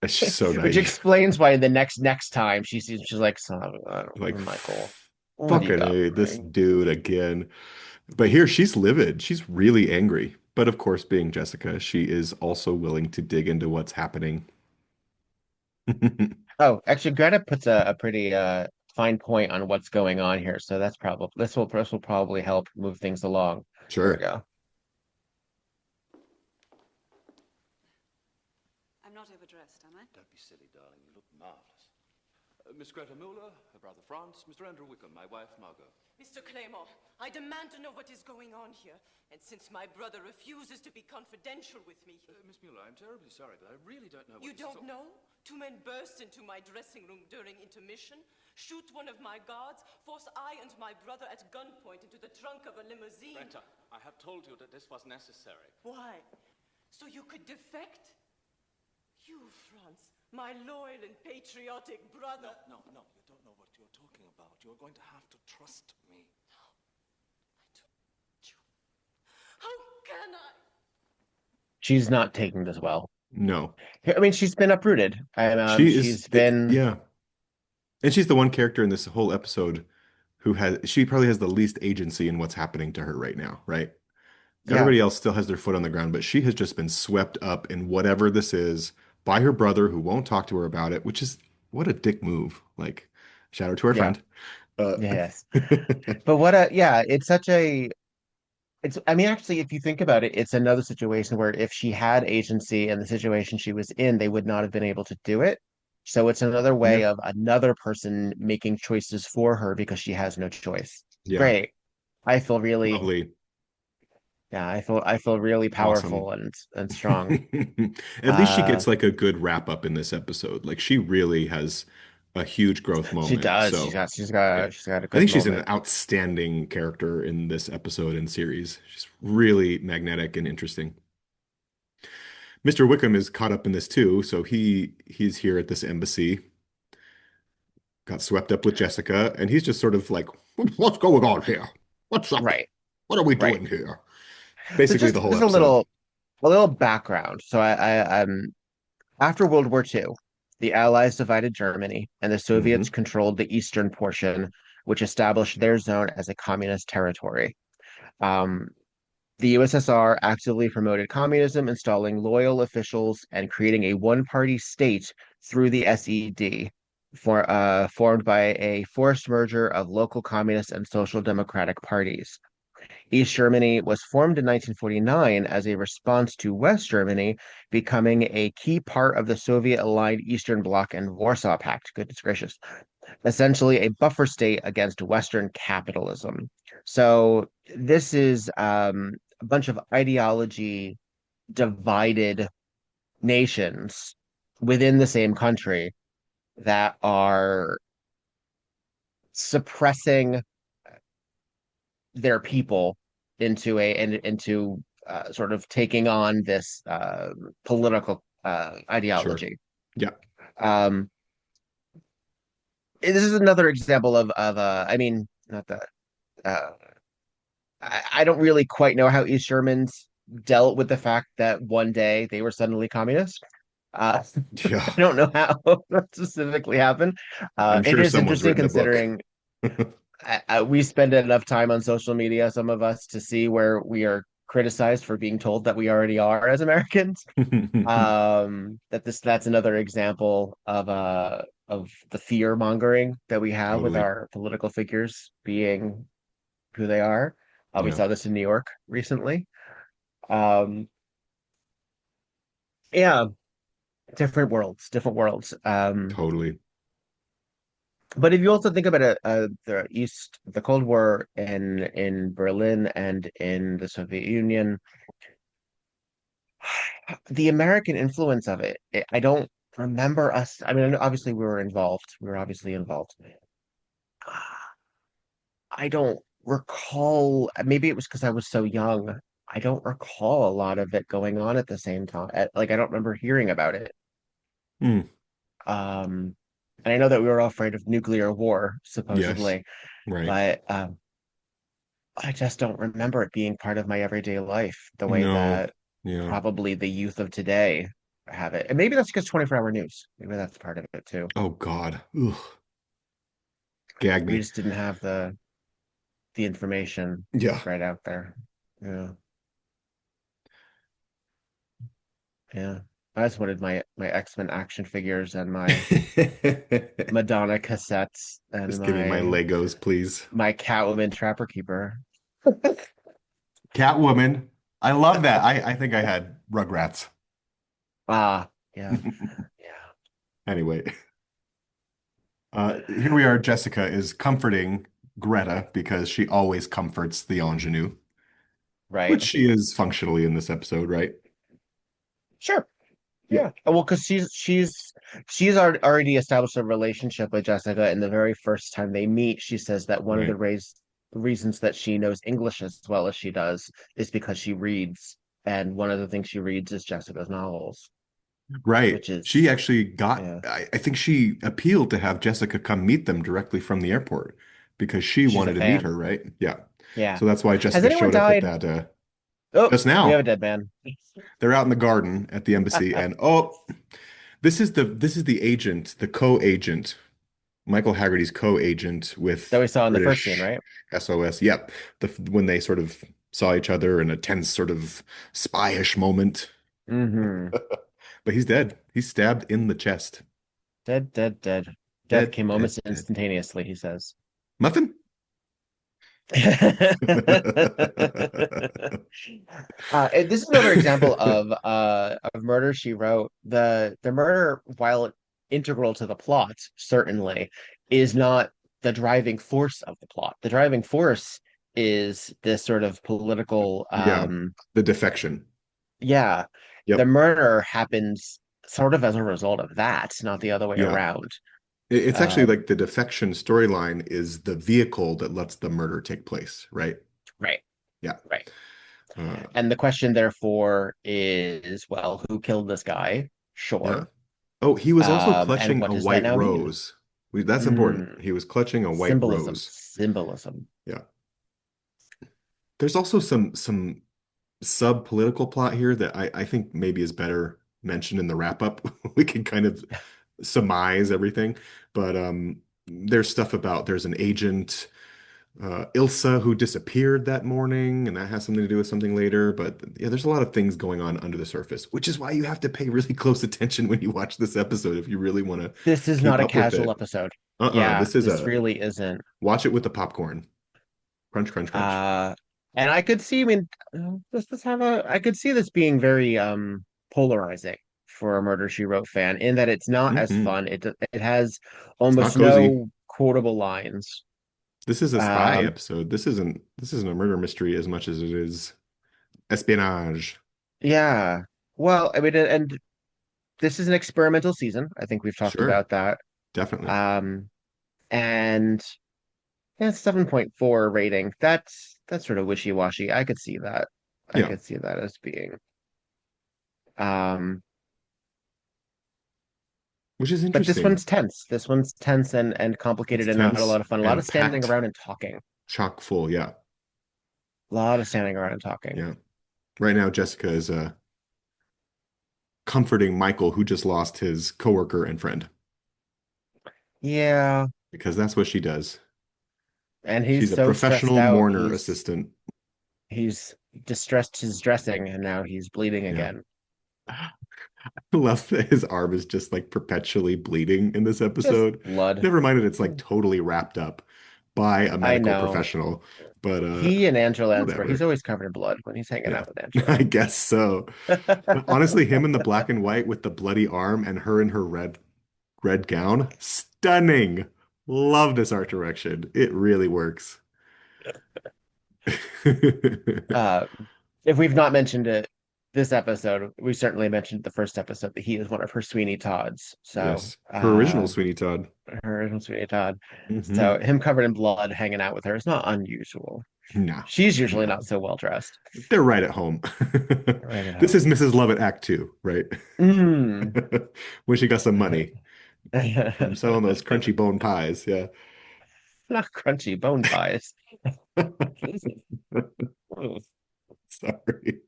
She's so Which naive. explains why the next time she's like, son, Like, Michael, what do you fucking got A, for this me? dude again. But here she's livid. She's really angry. But of course, being Jessica, she is also willing to dig into what's happening. Oh, actually, Greta puts a pretty fine point on what's going on here, so that's probably this will probably help move things along. There we Sure. go. I'm not overdressed, am I? Don't be silly, darling. You look marvelous. Miss Greta Muller, her brother Franz, Mr. Andrew Wickham, my wife Margot. Mr. Claymore, I demand to know what is going on here. And since my brother refuses to be confidential with me. Miss Muller, I'm terribly sorry, but I really don't know what You this don't is all- know? Two men burst into my dressing room during intermission, shoot one of my guards, force I and my brother at gunpoint into the trunk of a limousine. Greta, I have told you that this was necessary. Why? So you could defect? You, Franz, my loyal and patriotic brother. No, you don't know what you're talking about. You're going to have to trust me. How can I? She's not taking this well. No. I mean, she's been uprooted. And She is, she's been yeah. And she's the one character in this whole episode she probably has the least agency in what's happening to her right now, right? yeah, Everybody else still has their foot on the ground, but she has just been swept up in whatever this is by her brother who won't talk to her about it, which is what a dick move. Like, shout out to our yeah, friend. Uh, yes. But it's such a it's I mean, actually, if you think about it, it's another situation where if she had agency in the situation she was in, they would not have been able to do it. So it's another yeah, way of another person making choices for her because she has no choice. yeah, Great. I feel really, lovely, yeah, I feel really awesome. powerful and strong. At least she Uh gets like a good wrap up in this episode. Like she really has a huge growth she moment. does. So yeah, She's got a I good think she's an moment. outstanding character in this episode and series. She's really magnetic and interesting. Mr. Wickham is caught up in this too, so he's here at this embassy, got swept up with Jessica, and he's just sort of like, what's going on here? What's up? Right, What are we right. doing here? So Basically the whole just episode. a little background. So after World War II, the Allies divided Germany, and the Soviets Hmm. controlled the eastern portion, which established their zone as a communist territory. Um, the USSR actively promoted communism, installing loyal officials and creating a one-party state through the SED, formed by a forced merger of local communist and social democratic parties. East Germany was formed in 1949 as a response to West Germany becoming a key part of the Soviet-aligned Eastern Bloc and Warsaw Pact. Goodness gracious. Essentially a buffer state against Western capitalism. So this is a bunch of ideology divided nations within the same country that are suppressing their people into sort of taking on this political Sure. ideology. Yeah, Um, this is another example of I mean, not that uh, I don't really quite know how East Germans dealt with the fact that one day they were suddenly communist. Uh, I yeah. don't know how that specifically happened. I'm It sure is someone's interesting written a book. considering we spend enough time on social media, some of us, to see where we are criticized for being told that we already are as Americans. That's another example of the fear mongering that we have with Totally. our political figures being who they are. We Yeah, saw this in New York recently. Um, yeah, different worlds, different worlds. totally. But if you also think about it, the Cold War in Berlin and in the Soviet Union, the American influence of I don't remember us. I mean, obviously we were involved. We were obviously involved. I don't recall. Maybe it was because I was so young. I don't recall a lot of it going on at the same time. Like I don't remember hearing about it. Hmm. Um, and I know that we were all afraid of nuclear war, Yes. supposedly, Right. but I just don't remember it being part of my everyday life the way No. that Yeah. probably the youth of today have it. And maybe that's because 24-hour news. Maybe that's part of it too. Oh God. Ugh. Gag We me. just didn't have the information Yeah. right out there. Yeah. Yeah. I just wanted my X-Men action figures and my Madonna cassettes and Just give me my Legos, please. my Catwoman Trapper Keeper. Catwoman. I love that. I think I had Rugrats. Ah, yeah. Yeah. Anyway, here we are. Jessica is comforting Greta because she always comforts the ingenue, which Right. she is functionally in this episode, right? Sure. Yeah. Yeah. Well, because already established a relationship with Jessica, and the very first time they meet, she says that one of Right. the reasons that she knows English as well as she does is because she reads, and one of the things she reads is Jessica's novels, Right. which She is actually got, yeah, I think she appealed to have Jessica come meet them directly from the airport because she she's a wanted to meet fan. her, right? Yeah. Yeah. So that's why Has Jessica anyone showed up at died? that Oh, just we have a now. dead man. They're out in the garden at the embassy and oh, this is the agent, the co-agent, Michael Hagarty's co-agent That with we saw in the first scene, British right? SOS. Yep. When they sort of saw each other in a tense sort of spyish moment. Mm-hmm. But he's dead. He's stabbed in the chest. Dead, dead, dead. Death Dead, came dead, almost dead. instantaneously, he says. Muffin? This is another example of Murder, She Wrote. The murder, while integral to the plot, certainly, is not the driving force of the plot. The driving force is this sort of political Yeah. The defection. yeah. The Yep. murder happens sort of as a result of that, not the other way Yeah. around. It's actually Um, like the defection storyline is the vehicle that lets the murder take place, right? right, Yeah. right. Uh, And the question, therefore, is, well, who killed this guy? yeah. Sure. Oh, he was also And clutching what a does that white now mean? rose. That's important. Mm, He was clutching a white symbolism, rose. symbolism. Yeah. There's also some sub-political plot here that I think maybe is better mentioned in the wrap-up. We can kind of surmise everything, but there's stuff about there's an agent, Ilsa, who disappeared that morning, and that has something to do with something later. But yeah, there's a lot of things going on under the surface, which is why you have to pay really close attention when you watch this episode if you really want to This is keep not a up with casual it. episode. Yeah, This is this a really isn't. watch it with the popcorn. Crunch, crunch, crunch. Uh, and I could see, I mean, I could see this being very polarizing for a Murder, She Wrote fan in that it's not as Hmm. fun. It has It's not almost cozy. no quotable lines. This is a spy Um, episode. This isn't a murder mystery as much as it is espionage. yeah. Well, I mean, and this is an experimental season. I think we've talked Sure, about that. definitely. Um, and yeah, 7.4 rating. That's sort of wishy-washy. I could see that. I Yeah, could see that as being. Um, which is but this interesting. one's tense. This one's tense and It's complicated and not a tense lot of fun. A lot of and standing packed, around and talking. chock full. Yeah, A lot of standing around and talking. yeah. Right now, Jessica is comforting Michael, who just lost his coworker and friend, Yeah, because that's what she does. and he's She's a so stressed professional out. mourner assistant. He's distressed his dressing and now he's bleeding Yeah. again. I love that his arm is just like perpetually bleeding in this Just episode. blood. Never mind that it's like totally wrapped up by a I medical know. professional, but He and Angela Lansbury, he's whatever. always covered in blood when he's hanging Yeah, out with Angela. I guess so. But honestly, him in the black and white with the bloody arm and her in her red gown, stunning. Love this art direction. It really works. Uh, if we've not mentioned it this episode, we certainly mentioned the first episode that he is one of her Sweeney Todds. So, Yes, her original Sweeney Todd. her original Sweeney Todd. So Hmm. him covered in blood, hanging out with her is not unusual. No, She's usually no. not so well dressed. They're right at home. Right at This is home. Mrs. Lovett Act Two, right? Mm. When she got some money from selling those crunchy bone pies. Yeah. Not crunchy bone pies. Sorry.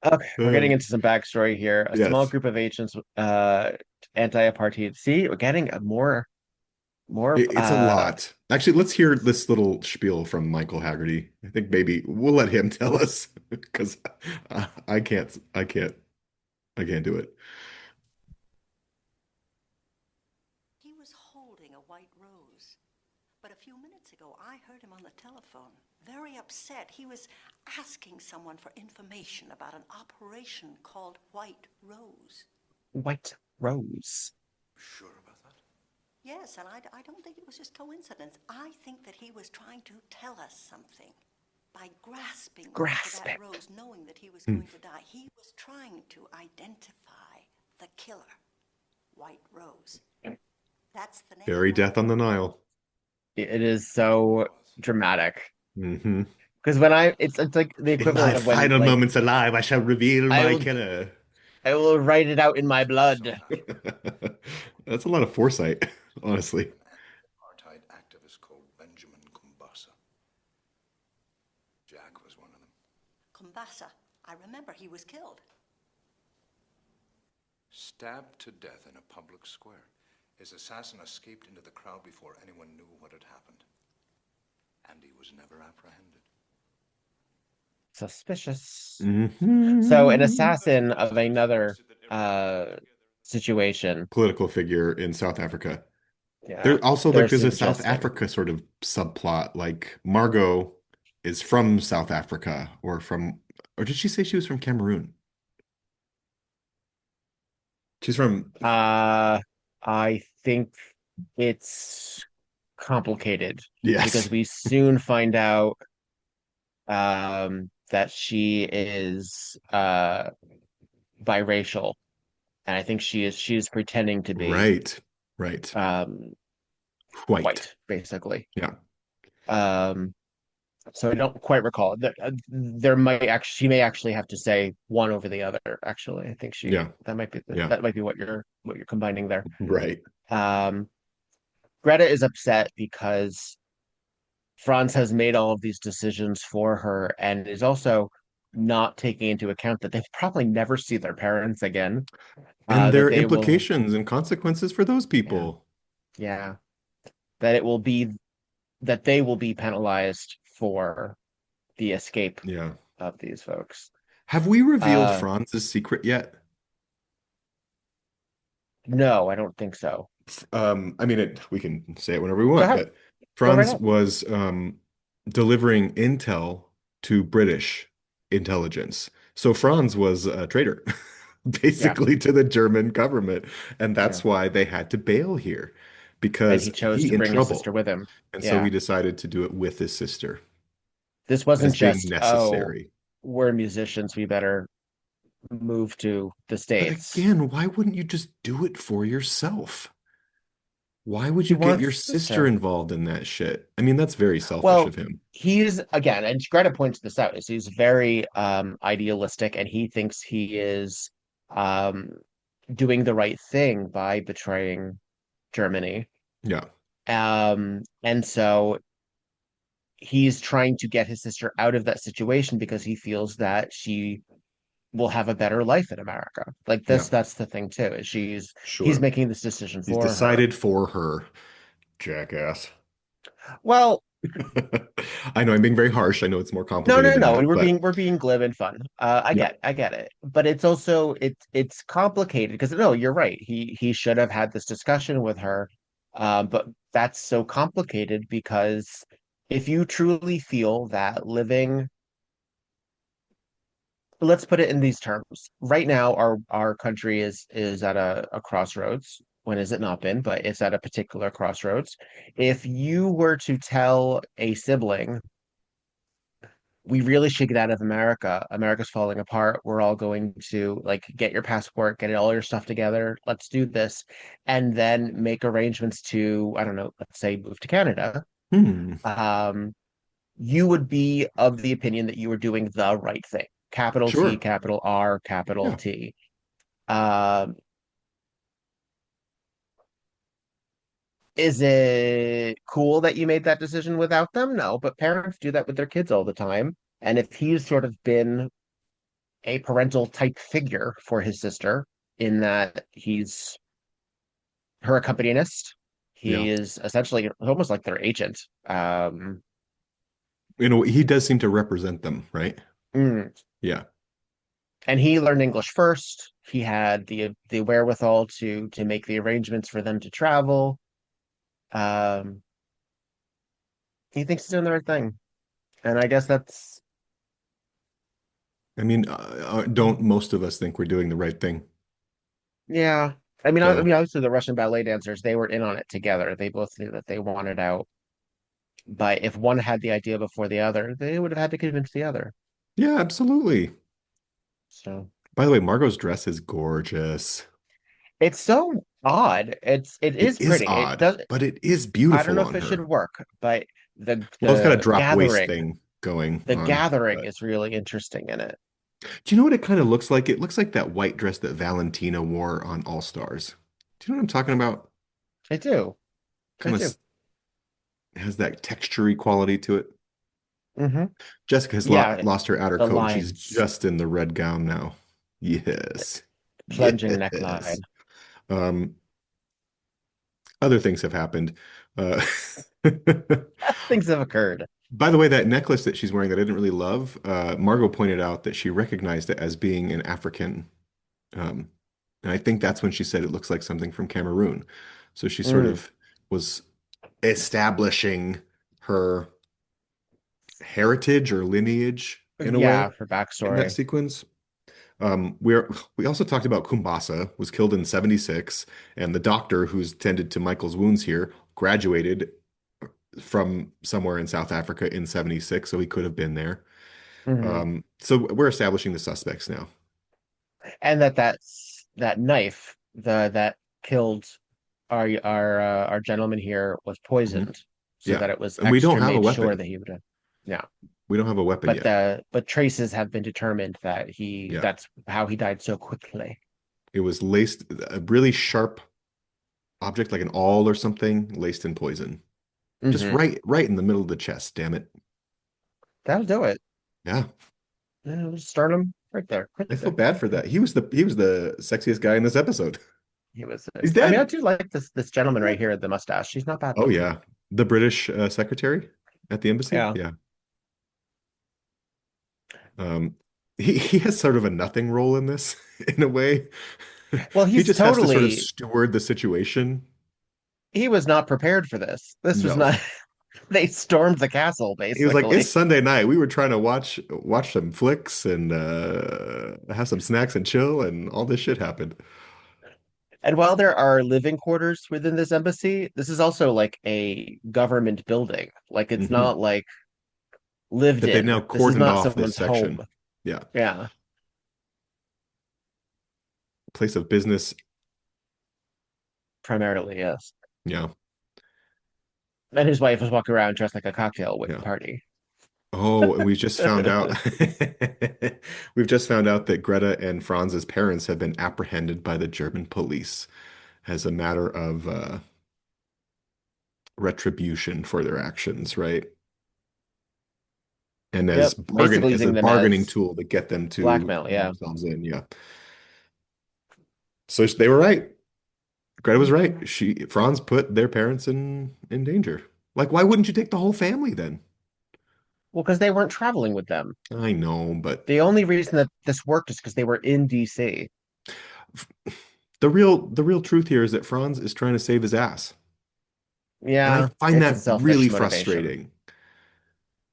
Okay, we're getting Uh, into some backstory here. A small yes. group of agents, anti-apartheid. See, we're getting a more, It's a lot. Actually, let's hear this little spiel from Michael Hagarty. I think maybe we'll let him tell us because I can't do it. He was holding a white rose. But a few minutes ago, I heard him on the telephone, very upset. He was asking someone for information about an operation called White Rose. white rose. Sure about that? Yes, and I don't think it was just coincidence. I think that he was trying to tell us something. By grasping for that Grasping. rose, knowing that he was Hmm. going to die, he was trying to identify the killer, White Rose. That's the name. Very Death on the Nile. It is so dramatic. Hmm. Because it's like the In my equivalent of when final like moments alive, I shall reveal I my will killer. I will write it out in my blood. South Africa, That's a lot of foresight, honestly. an anti-apartheid activist called Benjamin Kumbasa. Jack was one of them. Kumbasa. I remember he was killed. Stabbed to death in a public square. His assassin escaped into the crowd before anyone knew what had happened. And he was never apprehended. Suspicious. So an Hmm. assassin of another uh situation. Political figure in South Africa. Yeah. There also They're there's a South suggesting. Africa sort of subplot. Like Margot is from South Africa or did she say she was from Cameroon? She's from Uh I think it's complicated because yes. we soon find out that she is biracial, and I think she is pretending to be Right. Right. um White. white, basically. Yeah. Um, so I don't quite recall. There might actually she may actually have to say one over the other. Actually, I think she Yeah. that might be Yeah. that might be what you're combining there. Right. Um, Greta is upset because Franz has made all of these decisions for her and is also not taking into account that they probably never see their parents again. And there That are they will, implications and consequences for those yeah, people. yeah, that it will be that they will be penalized for the escape Yeah. of these folks. Have we revealed Uh, Franz's secret yet? no, I don't think so. I mean, we can say it whenever we Go want, ahead, but go right Franz ahead. was delivering intel to British intelligence. So Franz was a traitor, Yeah, basically, to the German government. And yeah. that's why they had to bail here And because he chose he to in bring his sister trouble. with him. And so Yeah, he decided to do it with his sister this wasn't as being just, oh, necessary. we're musicians, we better move to the But States. again, why wouldn't you just do it for yourself? Why would He you get your wants the sister sister. involved in that shit? I mean, that's very selfish Well, of him. he's again, and Greta points this out, is he's very idealistic and he thinks he is um doing the right thing by betraying Germany. Yeah, And so he's trying to get his sister out of that situation because he feels that she will have a better life in America. Like yeah, that's the thing too, is he's sure. making this decision He's for her. decided for her, jackass. Well, I know I'm being very harsh. I know it's more no, complicated no, than no. that, but We're being glib and fun. yeah, I get it. But it's also it's complicated because no, you're right. He should have had this discussion with her. But that's so complicated because if you truly feel that living, let's put it in these terms. Right now, our country is at a crossroads. when has it not been, but it's at a particular crossroads. If you were to tell a sibling, we really should get out of America. America's falling apart. We're all going to like get your passport, get all your stuff together. Let's do this. And then make arrangements to, I don't know, let's say move to Canada. Hmm. Um, you would be of the opinion that you were doing the right thing. Capital T, Sure. capital R, capital Yeah. T. Um, is it cool that you made that decision without them? No, but parents do that with their kids all the time. And if he's sort of been a parental type figure for his sister, in that he's her accompanist, Yeah. he is essentially almost like their agent. He does seem to represent them, right? Mm. Yeah. And he learned English first. He had the wherewithal to make the arrangements for them to travel. Um, he thinks he's doing the right thing, and I guess that's I mean, don't most of us think we're doing the right thing? yeah. I So, mean, obviously the Russian ballet dancers, they were in on it together. They both knew that they wanted out, but if one had the idea before the other, they would have had to convince the other. yeah, absolutely. So By the way, Margot's dress is gorgeous. it's so odd. It It is is pretty. It odd, does. but it is I don't beautiful know if on it should her. work, but Well, it's got a drop waist gathering, thing going the on. gathering But is really interesting in it. do you know what it kind of looks like? It looks like that white dress that Valentina wore on All Stars. Do you know what I'm talking about? I do. I Kind do. of has that textury quality to it. Hmm. Jessica has Yeah, lost her outer the coat and she's lines, just in the red gown now. Yes. plunging Yes. neckline. Um, Other things have happened. Uh, Things have occurred. by the way, that necklace that she's wearing that I didn't really love, Margot pointed out that she recognized it as being an African. Um, and I think that's when she said it looks like something from Cameroon. So she sort Mm, of was establishing her heritage or lineage in a yeah, way for in that backstory. sequence. We also talked about Kumbasa was killed in 76, and the doctor who's tended to Michael's wounds here graduated from somewhere in South Africa in 76, so he could have been there. Hmm. So we're establishing the suspects now. And that knife that killed our gentleman here was Mhm. poisoned, so Yeah. that it was And we don't extra have a made sure weapon. that he would have. Yeah, We don't have a weapon but yet. the traces have been determined that Yeah. that's how he died so quickly. It was laced, a really sharp object like an awl or something, laced in poison. Just Hmm. right in the middle of the chest, damn it. That'll do it. Yeah. Yeah, just start him right I feel there. bad for that. He was the sexiest guy in this episode. He was. He's I mean, I dead. do like this He's gentleman right dead. here with the mustache. She's not bad Oh looking. yeah. The British secretary at the embassy. Yeah. Yeah. Um, he has sort of a nothing role in this in a way. Well, He he's just has to sort of totally. steward the situation. He was not prepared for this. This was No. not. They stormed the castle He was like, it's basically. Sunday night. We were trying to watch some flicks and have some snacks and chill, and all this shit happened. And while there are living quarters within this embassy, this is also like a government building. Like it's Hmm. not like lived That they now in. This is cordoned not off this someone's home. section. Yeah. Yeah. Place of business. Primarily, yes. Yeah. And his wife was walking around dressed like a cocktail Yeah. party. Oh, and we just found out we've just found out that Greta and Franz's parents have been apprehended by the German police as a matter of retribution for their actions, right? And Yep. Basically as a using them bargaining as tool to get them to blackmail. turn Yeah. themselves in. Yeah. So they were right. Greta was Mhm. right. Franz put their parents in danger. Like, why wouldn't you take the whole family then? Well, because they weren't traveling with them. I know, but The only reason that this worked is because they were in DC. the real truth here is that Franz is trying to save his ass. And I Yeah, find it's a that really selfish motivation. frustrating.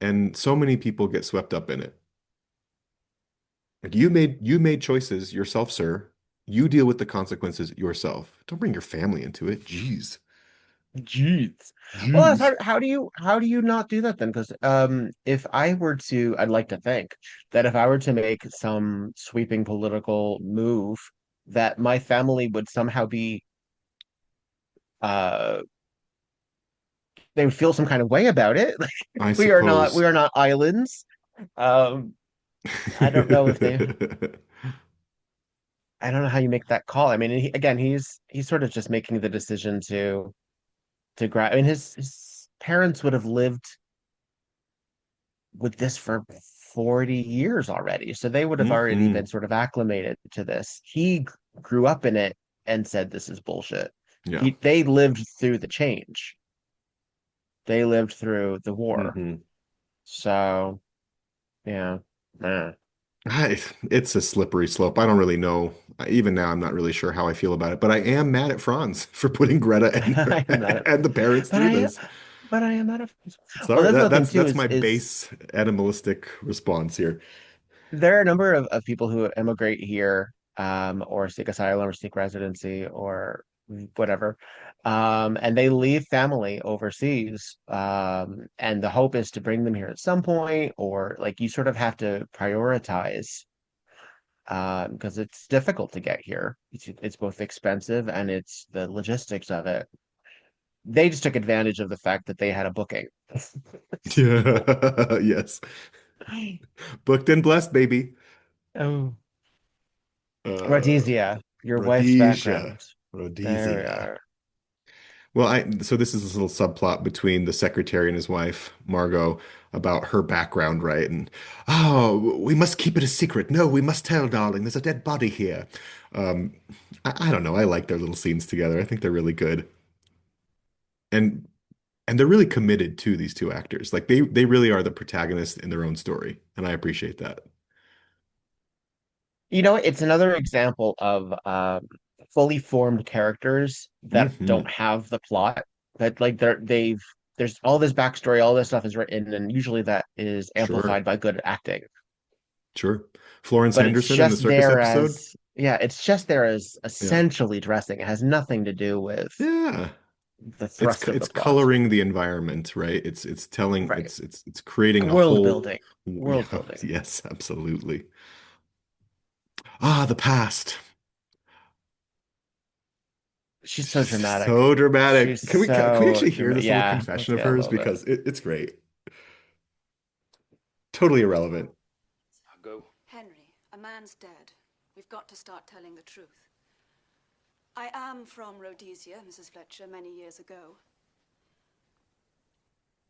And so many people get swept up in it. Like you made choices yourself, sir. You deal with the consequences yourself. Don't bring your family into it. Jeez. Jeez. Well, that's Jeez. hard. How do you not do that then? Because if I were to, I'd like to think that if I were to make some sweeping political move, that my family would somehow be uh they would feel some kind of way about it. Like I we suppose. are not islands. Um, I don't know if they I don't know how you make that call. I mean, again, he's sort of just making the decision to grab. I mean, his parents would have lived with this for 40 years already. So they would have already been Hmm. sort of acclimated to this. He grew up in it and said this is bullshit. Yeah. They lived through the change. They lived through the war. Hmm. So, yeah. Nah. It's a slippery slope. I don't really know. Even now, I'm not really sure how I feel about it, but I am mad at Franz for putting Greta and I am not a, and the parents but through I this. but I am not a well, Sorry, that's the thing too that's my is base animalistic response here. there are a number of people who immigrate here or seek asylum or seek residency or whatever and they leave family overseas and the hope is to bring them here at some point or like you sort of have to prioritize because it's difficult to get here. It's both expensive and it's the logistics of it. They just took advantage of the fact that they had a booking. These people. Yeah, yes. Booked and blessed, baby. Oh, Uh, Rhodesia, your wife's Rhodesia. background. There we Rhodesia. are. Well, so this is this little subplot between the secretary and his wife, Margot, about her background, right? And oh, we must keep it a secret. No, we must tell, darling. There's a dead body here. Um, I don't know. I like their little scenes together. I think they're really good, and they're really committed to these two actors. Like they really are the protagonists in their own story, and I appreciate that. You know, it's another example of fully formed characters that don't Hmm. have the plot. That like there's all this backstory, all this stuff is written, and usually that is amplified Sure, by good acting. sure. Florence But it's Henderson in the just circus there episode. as yeah, it's just there as Yeah, essentially dressing. It has nothing to do with yeah. the thrust of the It's plot. coloring the environment, right? It's telling Right. it's creating a World whole building. World yeah, building. yes, absolutely. Ah, the past. She's so dramatic. So dramatic. She's Can we so actually hear dramatic. this little Yeah, let's confession of get a hers little bit. because it's great. Totally irrelevant. I'll go. Henry, a man's dead. We've got to start telling the truth. I am from Rhodesia, Mrs. Fletcher, many years ago.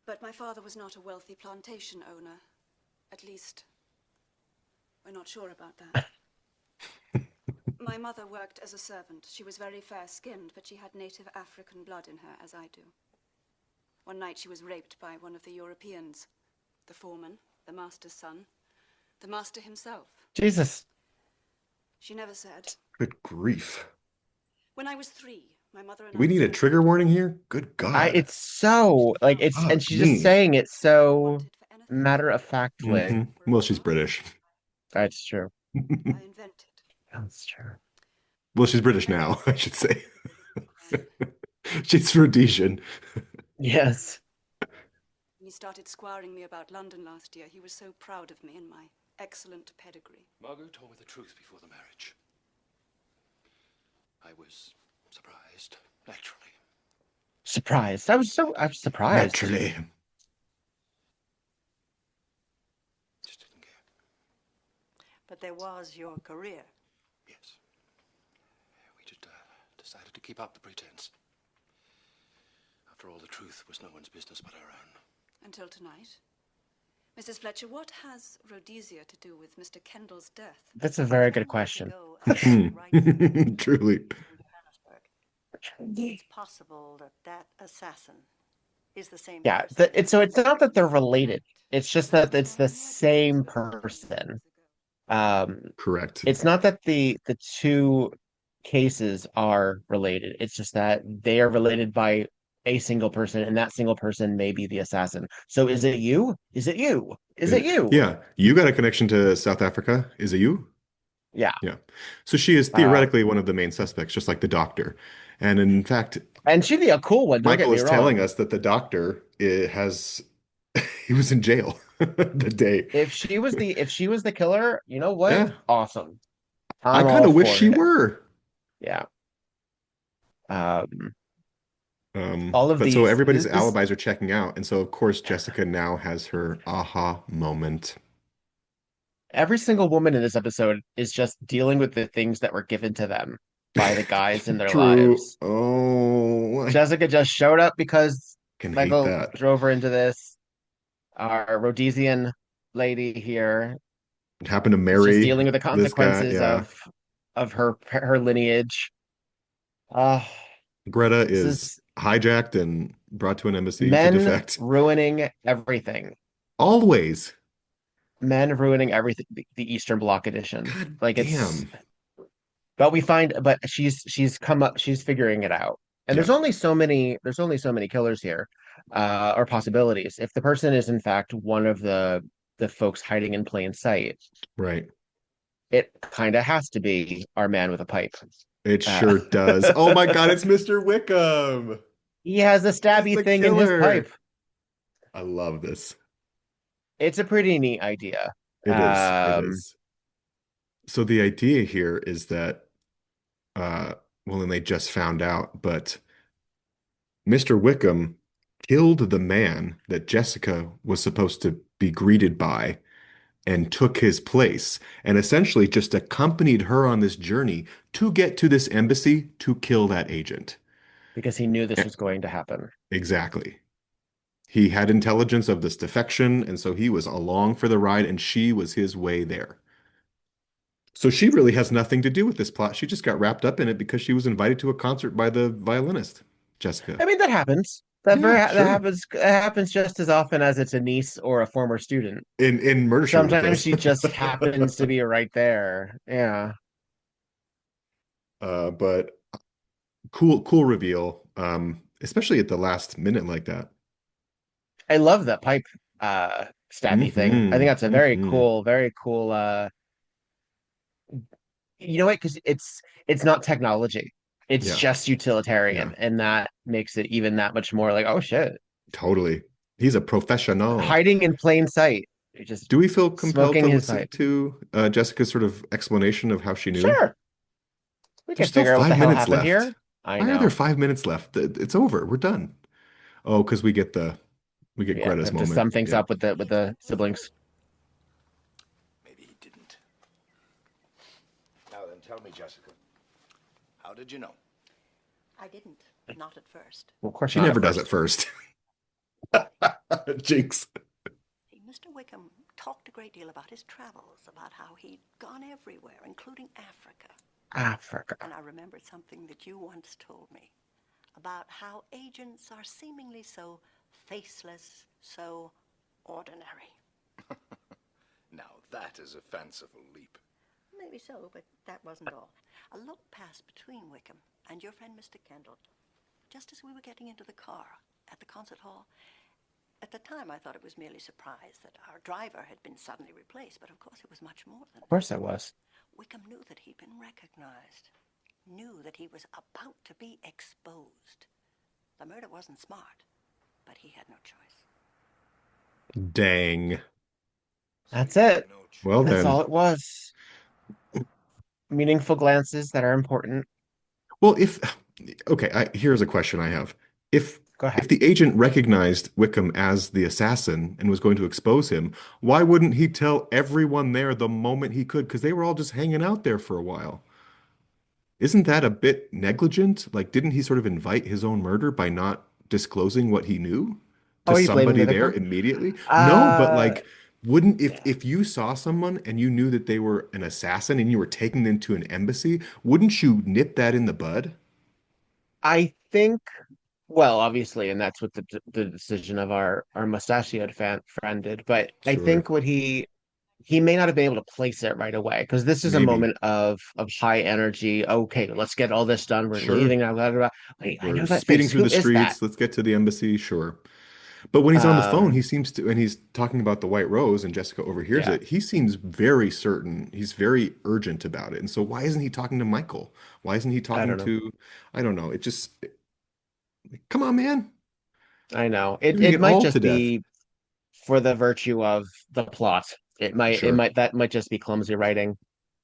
But my father was not a wealthy plantation owner. At least, we're not sure about that. My mother worked as a servant. She was very fair-skinned, but she had native African blood in her, as I do. One night she was raped by one of the Europeans. The foreman, the master's son, the master himself. Jesus. She never said. Good grief. When I was 3, my mother and Do we I need a saw trigger warning here? Good God. It's so like it's Ah, and she's just me. saying it so wanted for anything matter of factly. Hmm. Well, she's British. That's true. I invented. That's true. Well, she's British now, I should say. She's Rhodesian. Yes. When he started squiring me about London last year, he was so proud of me and my excellent pedigree. Margot told me the truth before the marriage. I was surprised, naturally. Surprised. I was surprised. Naturally. Just didn't care. But there was your career. Yes. We just decided to keep up the pretense. After all, the truth was no one's business but our own. Until tonight. Mrs. Fletcher, what has Rhodesia to do with Mr. Kendall's death? That's a very 10 good years question. ago, a man writes in Truly. Johannesburg. It's possible that that assassin is the same Yeah, person. it's not that they're related. It's just that it's the same person. Um, Correct. it's not that the two cases are related. It's just that they are related by a single person, and that single person may be the assassin. So is it you? Is it you? Is it you? Yeah, you got a connection to South Africa. Is it you? Yeah. Yeah. So she is Uh, theoretically one of the main suspects, just like the doctor. And in fact, and she'd be a cool one, don't get Michael me is telling wrong. us that the doctor has he was in jail the day. If she was the killer, you know what? Yeah. Awesome. I I'm kind all of wish for she it. were. Yeah. All of But so these everybody's this alibis are checking out, and so of course Jessica now has her aha moment. every single woman in this episode is just dealing with the things that were given to them by the guys in their True. lives. Oh, I Jessica just showed up because can hate Michael that. drove her into this. Our Rhodesian lady here It happened to is just marry dealing with the this guy. consequences Yeah. of her lineage. Uh, Greta this is is hijacked and brought to an embassy to men defect. ruining everything. Always. Men ruining everything. The Eastern Bloc edition. God Like it's damn. but we find but she's come up, she's figuring it out. And Yeah, there's only so many killers here, or possibilities. If the person is in fact one of the folks hiding in plain sight, right. it kind of has to be our man with a pipe. It Uh, sure does. Oh my God, it's Mr. Wickham. he has a He's stabby the thing in his pipe. killer. I love this. It's a pretty neat idea. It is. It Um, is. So the idea here is that, uh, well, and they just found out, but Mr. Wickham killed the man that Jessica was supposed to be greeted by and took his place and essentially just accompanied her on this journey to get to this embassy to kill that agent. because he knew this E- was going to happen. Exactly. He had intelligence of this defection, and so he was along for the ride, and she was his way there. So she really has nothing to do with this plot. She just got wrapped up in it because she was invited to a concert by the violinist, Jessica. I mean, that happens. Yeah, sure. That happens just as often as it's a niece or a former student. In Murder She Wrote it Sometimes does. she just happens to be right there. Yeah. But cool reveal. Especially at the last minute like that. I love that pipe stabby thing. I think Hmm. that's a Hmm. very cool you know what? Because it's not technology. It's Yeah. just Yeah. utilitarian, and that makes it even that much more like, oh shit. Totally. He's a professional. Hiding in plain sight. You're just Do we feel compelled to smoking his listen pipe. to Jessica's sort of explanation of how she knew? Sure. We There's can still figure out what the five hell minutes happened left. here. I Why are there know. 5 minutes left? It's over. We're done. Oh, because we get Yeah, we Greta's have to moment. sum things Yeah. up with the siblings. Maybe he didn't. Now then, tell me, Jessica. How did you know? I didn't. Not at first. Well, of course She not at never does it first. first. Jinx. See, Mr. Wickham talked a great deal about his travels, about how he'd gone everywhere, including Africa. Africa. And I remembered something that you once told me about how agents are seemingly so faceless, so ordinary. Now that is a fanciful leap. Maybe so, but that wasn't all. A look passed between Wickham and your friend Mr. Kendall, just as we were getting into the car at the concert hall. At the time, I thought it was merely surprise that our driver had been suddenly replaced, but of course it was much more than Of course I that. was. Wickham knew that he'd been recognized, knew that he was about to be exposed. The murder wasn't smart, but he had no choice. Dang. That's it. No Well That's then. all it was. Meaningful glances that are important. Well, if okay, here's a question I have. If Go if ahead. the agent recognized Wickham as the assassin and was going to expose him, why wouldn't he tell everyone there the moment he could? Because they were all just hanging out there for a while. Isn't that a bit negligent? Like, didn't he sort of invite his own murder by not disclosing what he knew Oh, to are you blaming somebody the there victim? immediately? No, but Uh, like, wouldn't yeah. if you saw someone and you knew that they were an assassin and you were taking them to an embassy, wouldn't you nip that in the bud? I think, well, obviously, and that's what the decision of our mustachioed friend did. But I Sure, think what he may not have been able to place it right away because this is a maybe. moment of high energy. Okay, let's get all this done. We're Sure. leaving now. Blah, blah, blah. Wait, I We're know that speeding face. through Who the is that? streets. Let's get to the embassy. Sure. But when he's on the phone, Um, he seems to, and he's talking about the White Rose, and Jessica overhears yeah, it. He seems very certain. He's very urgent about it. And so, why isn't he talking to Michael? Why isn't he I talking don't know. to, I don't know. It just, come on, man. I know. You're gonna It get might mauled to just death. be for the virtue of the plot. Sure. That might just be clumsy writing.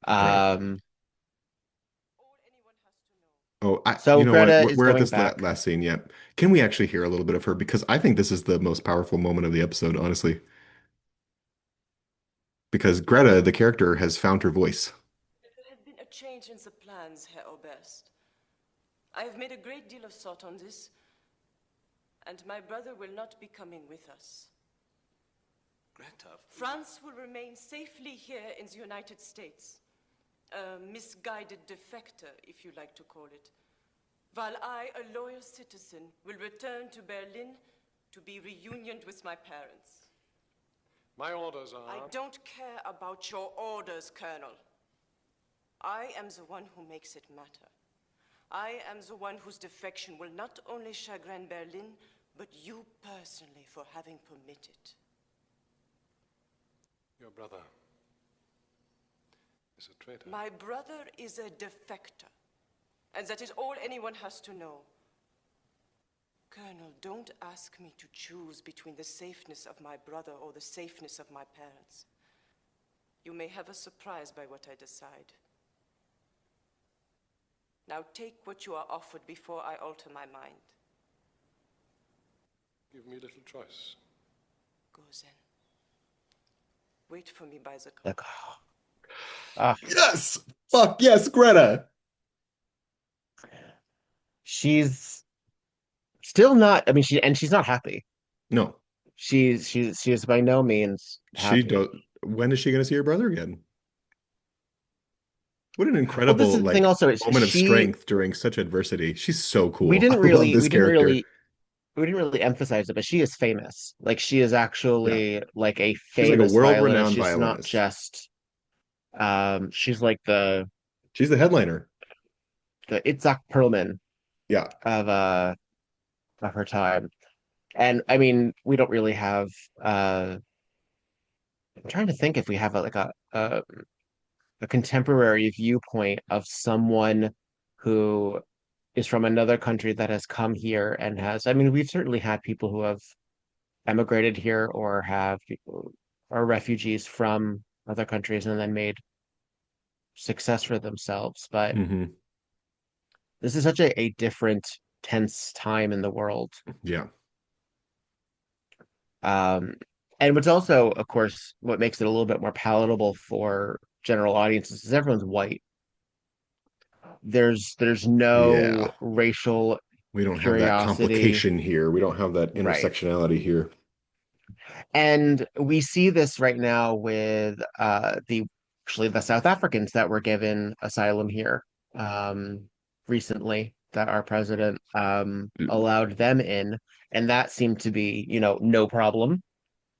Right. Um, All anyone has to know. Oh, you so know what? Greta We're, is we're at going this back. last scene yet. Can we actually hear a little bit of her? Because I think this is the most powerful moment of the episode, honestly. Because Greta, the character, has found her voice. There had been a change in the plans, Herr Oberst. I have made a great deal of thought on this, and my brother will not be coming with us. Greta, France will remain safely here in the United States. A misguided defector, if you like to call it. While I, a loyal citizen, will return to Berlin to be reunioned with my parents. my orders are... I don't care about your orders, Colonel. I am the one who makes it matter. I am the one whose defection will not only chagrin Berlin, but you personally for having permitted. Your brother is a traitor. My brother is a defector, and that is all anyone has to know. Colonel, don't ask me to choose between the safeness of my brother or the safeness of my parents. You may have a surprise by what I decide. Now take what you are offered before I alter my mind. Give me little choice. Go then. Wait for me by the car. Like, ah, Yes! Fuck yes, Greta! she's still not. I mean, she's not happy. No, She is by no means she happy. don't. When is she going to see her brother again? What an Well, this incredible is the thing. like Also, is moment of strength during such adversity. She's so we cool. I didn't love really this character. we didn't really emphasize it, but she is famous. Like she is Yeah, actually like a she's like a famous violinist. world-renowned She's not violinist. just she's like She's the headliner. the Itzhak Perlman Yeah. of her time. And I mean, we don't really have I'm trying to think if we have a contemporary viewpoint of someone who is from another country that has come here and has, I mean, we've certainly had people who have emigrated here or have people are refugees from other countries and then made success for themselves. But Hmm. this is such a different, tense time in the world. Yeah. Um, and what's also, of course, what makes it a little bit more palatable for general audiences is everyone's white. There's no Yeah. racial We don't have that curiosity, complication here. We don't have that right? intersectionality here. And we see this right now with the actually the South Africans that were given asylum here recently that our president allowed them in, and that seemed to be, no problem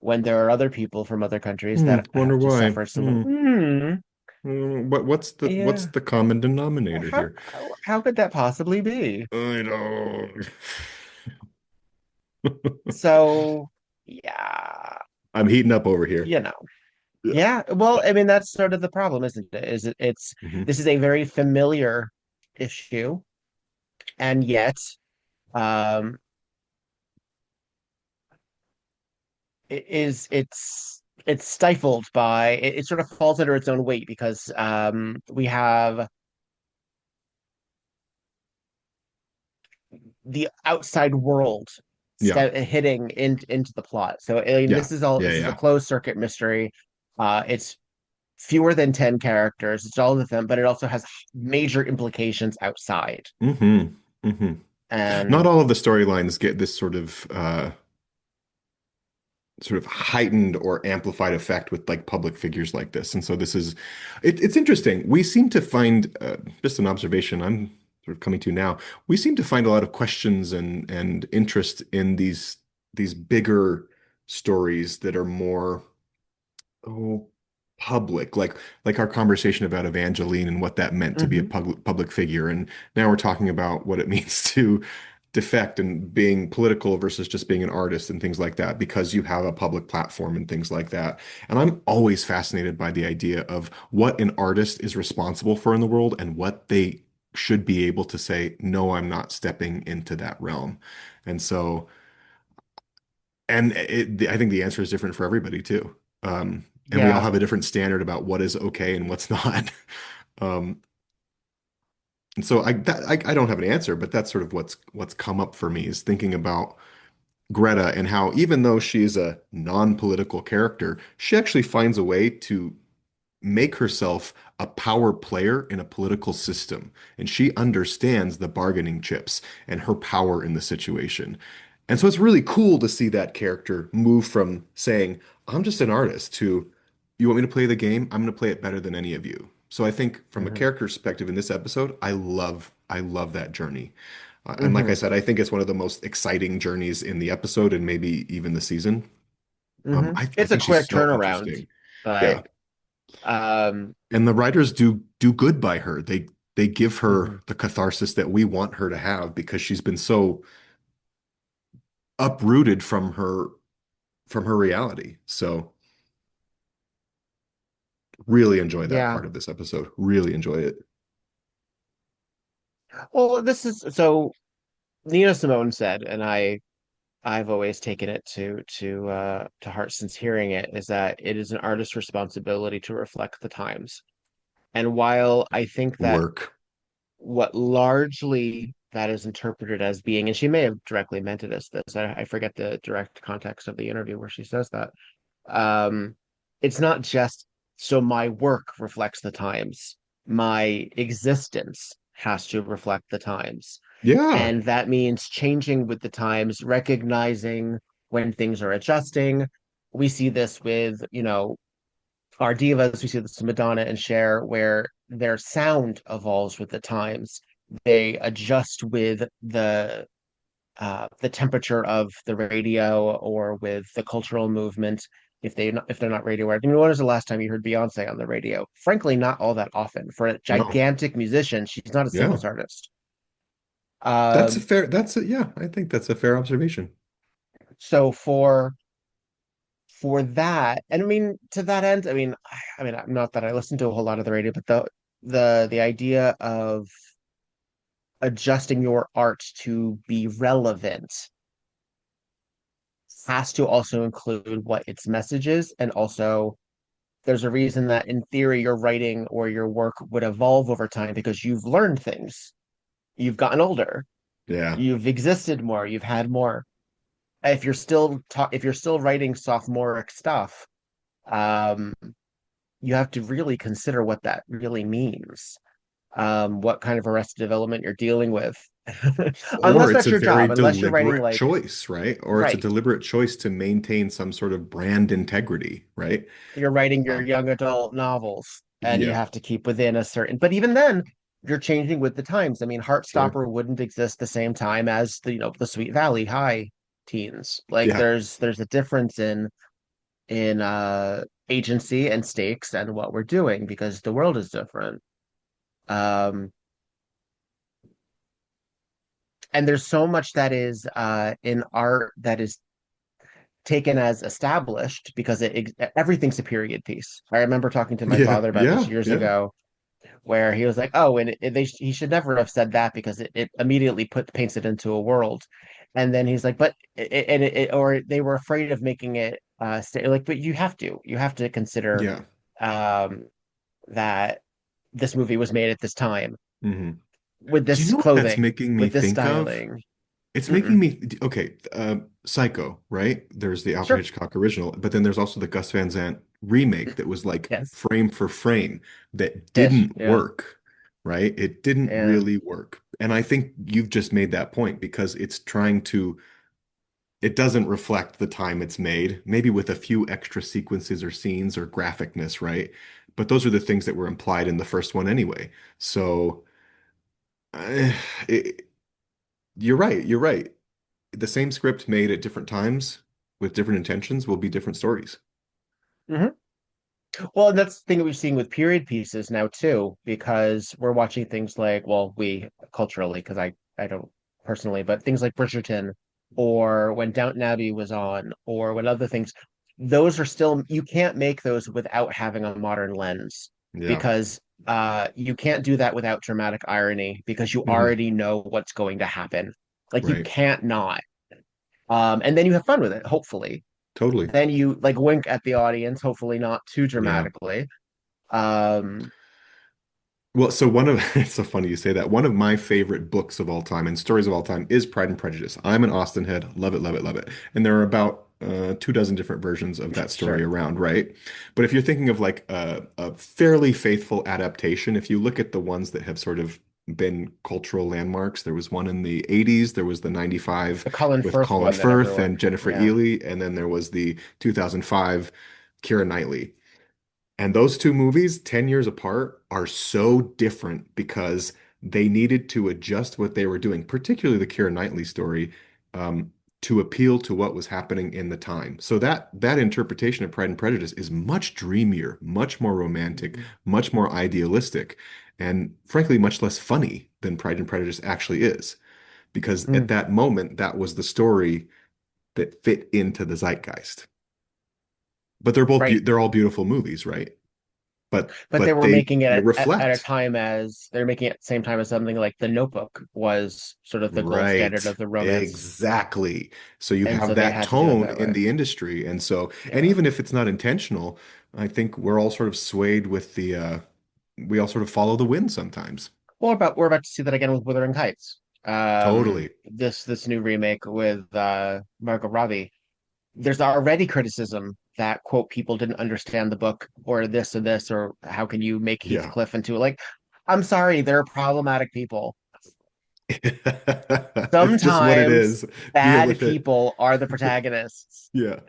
when there are other people from other countries that Wonder have to why. suffer similar. Hmm, What's yeah. the common denominator How, here? how could that possibly be? I don't. So, yeah, I'm heating up over here. you know. Yeah. Yeah, well, I mean that's sort of the problem, isn't it? It's Hmm. this is a very familiar issue, and yet um it's stifled by it sort of falls under its own weight because we have the outside world Yeah. hitting into the plot. So I mean Yeah. Yeah. this is a Yeah. closed circuit mystery. It's fewer than 10 characters. It's all of them, but it also has major implications outside. Hmm. Hmm. Not And all of the storylines get this sort of heightened or amplified effect with like public figures like this. And so it's interesting. We seem to find just an observation I'm sort of coming to now. We seem to find a lot of questions and interest in these bigger stories that are more oh public, like our conversation about Evangeline and what that meant to be a mhm. public figure. And now we're talking about what it means to defect and being political versus just being an artist and things like that because you have a public platform and things like that. And I'm always fascinated by the idea of what an artist is responsible for in the world and what they should be able to say, no, I'm not stepping into that realm. And so, I think the answer is different for everybody too. And we all Yeah. have a different standard about what is okay and what's not. Um, and so I don't have an answer, but that's sort of what's come up for me is thinking about Greta and how even though she's a non-political character, she actually finds a way to make herself a power player in a political system. And she understands the bargaining chips and her power in the situation. And so it's really cool to see that character move from saying, I'm just an artist to, you want me to play the game? I'm going to play it better than any of you. So I think from a Hmm. character perspective in this episode, I love that journey. And like I Hmm. said, I think it's one of the most exciting journeys in the episode and maybe even the season. Hmm. I It's a think she's quick so turnaround, interesting. Yeah. but um, And the writers do good by her. They give her mhm. the catharsis that we want her to have because she's been so uprooted from her reality. So really enjoy that Yeah. part of this episode. Really enjoy it. Well, this is so Nina Simone said, and I've always taken it to heart since hearing it, is that it is an artist's responsibility to reflect the times. And while I think that Work. what largely that is interpreted as being, and she may have directly meant it as this, I forget the direct context of the interview where she says that. Um, it's not just so my work reflects the times, my existence has to reflect the times. Yeah. And that means changing with the times, recognizing when things are adjusting. We see this with, our divas, we see this with Madonna and Cher, where their sound evolves with the times. They adjust with the temperature of the radio or with the cultural movement. If they're not radio aware, I mean, when was the last time you heard Beyonce on the radio? Frankly, not all that often. For a No. gigantic musician, she's not a Yeah. singles artist. That's a Um, fair that's a yeah, I think that's a fair observation. so for that, and I mean to that end, I mean, not that I listen to a whole lot of the radio, but the idea of adjusting your art to be relevant has to also include what its message is, and also there's a reason that in theory your writing or your work would evolve over time because you've learned things, you've gotten older, Yeah. you've existed more, you've had more. If you're still writing sophomoric stuff, um, you have to really consider what that really means, what kind of arrested development you're dealing with. Or Unless it's that's a your very job, unless you're writing deliberate like, choice, right? Or it's a right, deliberate choice to maintain some sort of brand integrity, right? you're writing your Um, young adult novels and you yeah, have to keep within a certain, but even then, you're changing with the times. I mean, sure. Heartstopper wouldn't exist the same time as the Sweet Valley High teens. Like Yeah. there's a difference in agency and stakes and what we're doing because the world is different. Um, and there's so much that is in art that is taken as established because everything's a period piece. I remember talking to my Yeah, father about this yeah, years yeah, ago, where he was like, "Oh, and he should never have said that because it immediately paints it into a world." And then he's like, "But or they were afraid of making it stay like, but you have to consider yeah. um that this movie was made at this time Hmm. with Do you this know what that's clothing, making me with this think of? styling." It's making Mm-mm. me okay. Psycho, right? There's the Alfred Sure. Hitchcock original, but then there's also the Gus Van Sant remake that was like Yes. frame for frame that Tish. didn't Yeah. work, right? It didn't Yeah. really work. And I think you've just made that point because it doesn't reflect the time it's made, maybe with a few extra sequences or scenes or graphicness, right? But those are the things that were implied in the first one anyway. So, uh, it, you're right. You're right. The same script made at different times with different intentions will be different stories. Hmm. Well, and that's the thing that we're seeing with period pieces now too, because we're watching things like, well, we culturally, because I don't personally, but things like Bridgerton or when Downton Abbey was on or when other things, those are still, you can't make those without having a modern lens Yeah. because you can't do that without dramatic irony because you Hmm. already know what's going to happen. Like you Right. can't not. And then you have fun with it, hopefully. Totally. Then you like wink at the audience, hopefully not too Yeah. dramatically. Um, Well, so one of it's so funny you say that. One of my favorite books of all time and stories of all time is Pride and Prejudice. I'm an Austen head, love it, love it, love it. And there are about 2 dozen different versions of that story sure. around, right? But if you're thinking of like a fairly faithful adaptation, if you look at the ones that have sort of been cultural landmarks, there was one in the 80s, there was the 95 The Colin with Firth Colin one that Firth everyone, and Jennifer yeah. Ely, and then there was the 2005 Keira Knightley. And those two movies, 10 years apart, are so different because they needed to adjust what they were doing, particularly the Keira Knightley story, to appeal to what was happening in the time. So that interpretation of Pride and Prejudice is much dreamier, much more romantic, Mhm. much more idealistic, and frankly, much less funny than Pride and Prejudice actually is. Because at Mm, that moment, that was the story that fit into the zeitgeist. But right. they're all beautiful movies, right? but But they but were they making they it at a reflect. time as they're making it at the same time as something like The Notebook was sort of the gold standard Right. of the romance. Exactly. So you And have so they that had to do it tone that in way. the industry. And Yeah. even if it's not intentional, I think we're all sort of swayed with we all sort of follow the wind sometimes. Well, about we're about to see that again with Wuthering Heights. Totally. This new remake with Margot Robbie. There's already criticism that quote people didn't understand the book or this or how can you make Yeah. Heathcliff into like I'm sorry, they're problematic people. It's just what it Sometimes is. Deal bad with it. people are the protagonists. Yeah.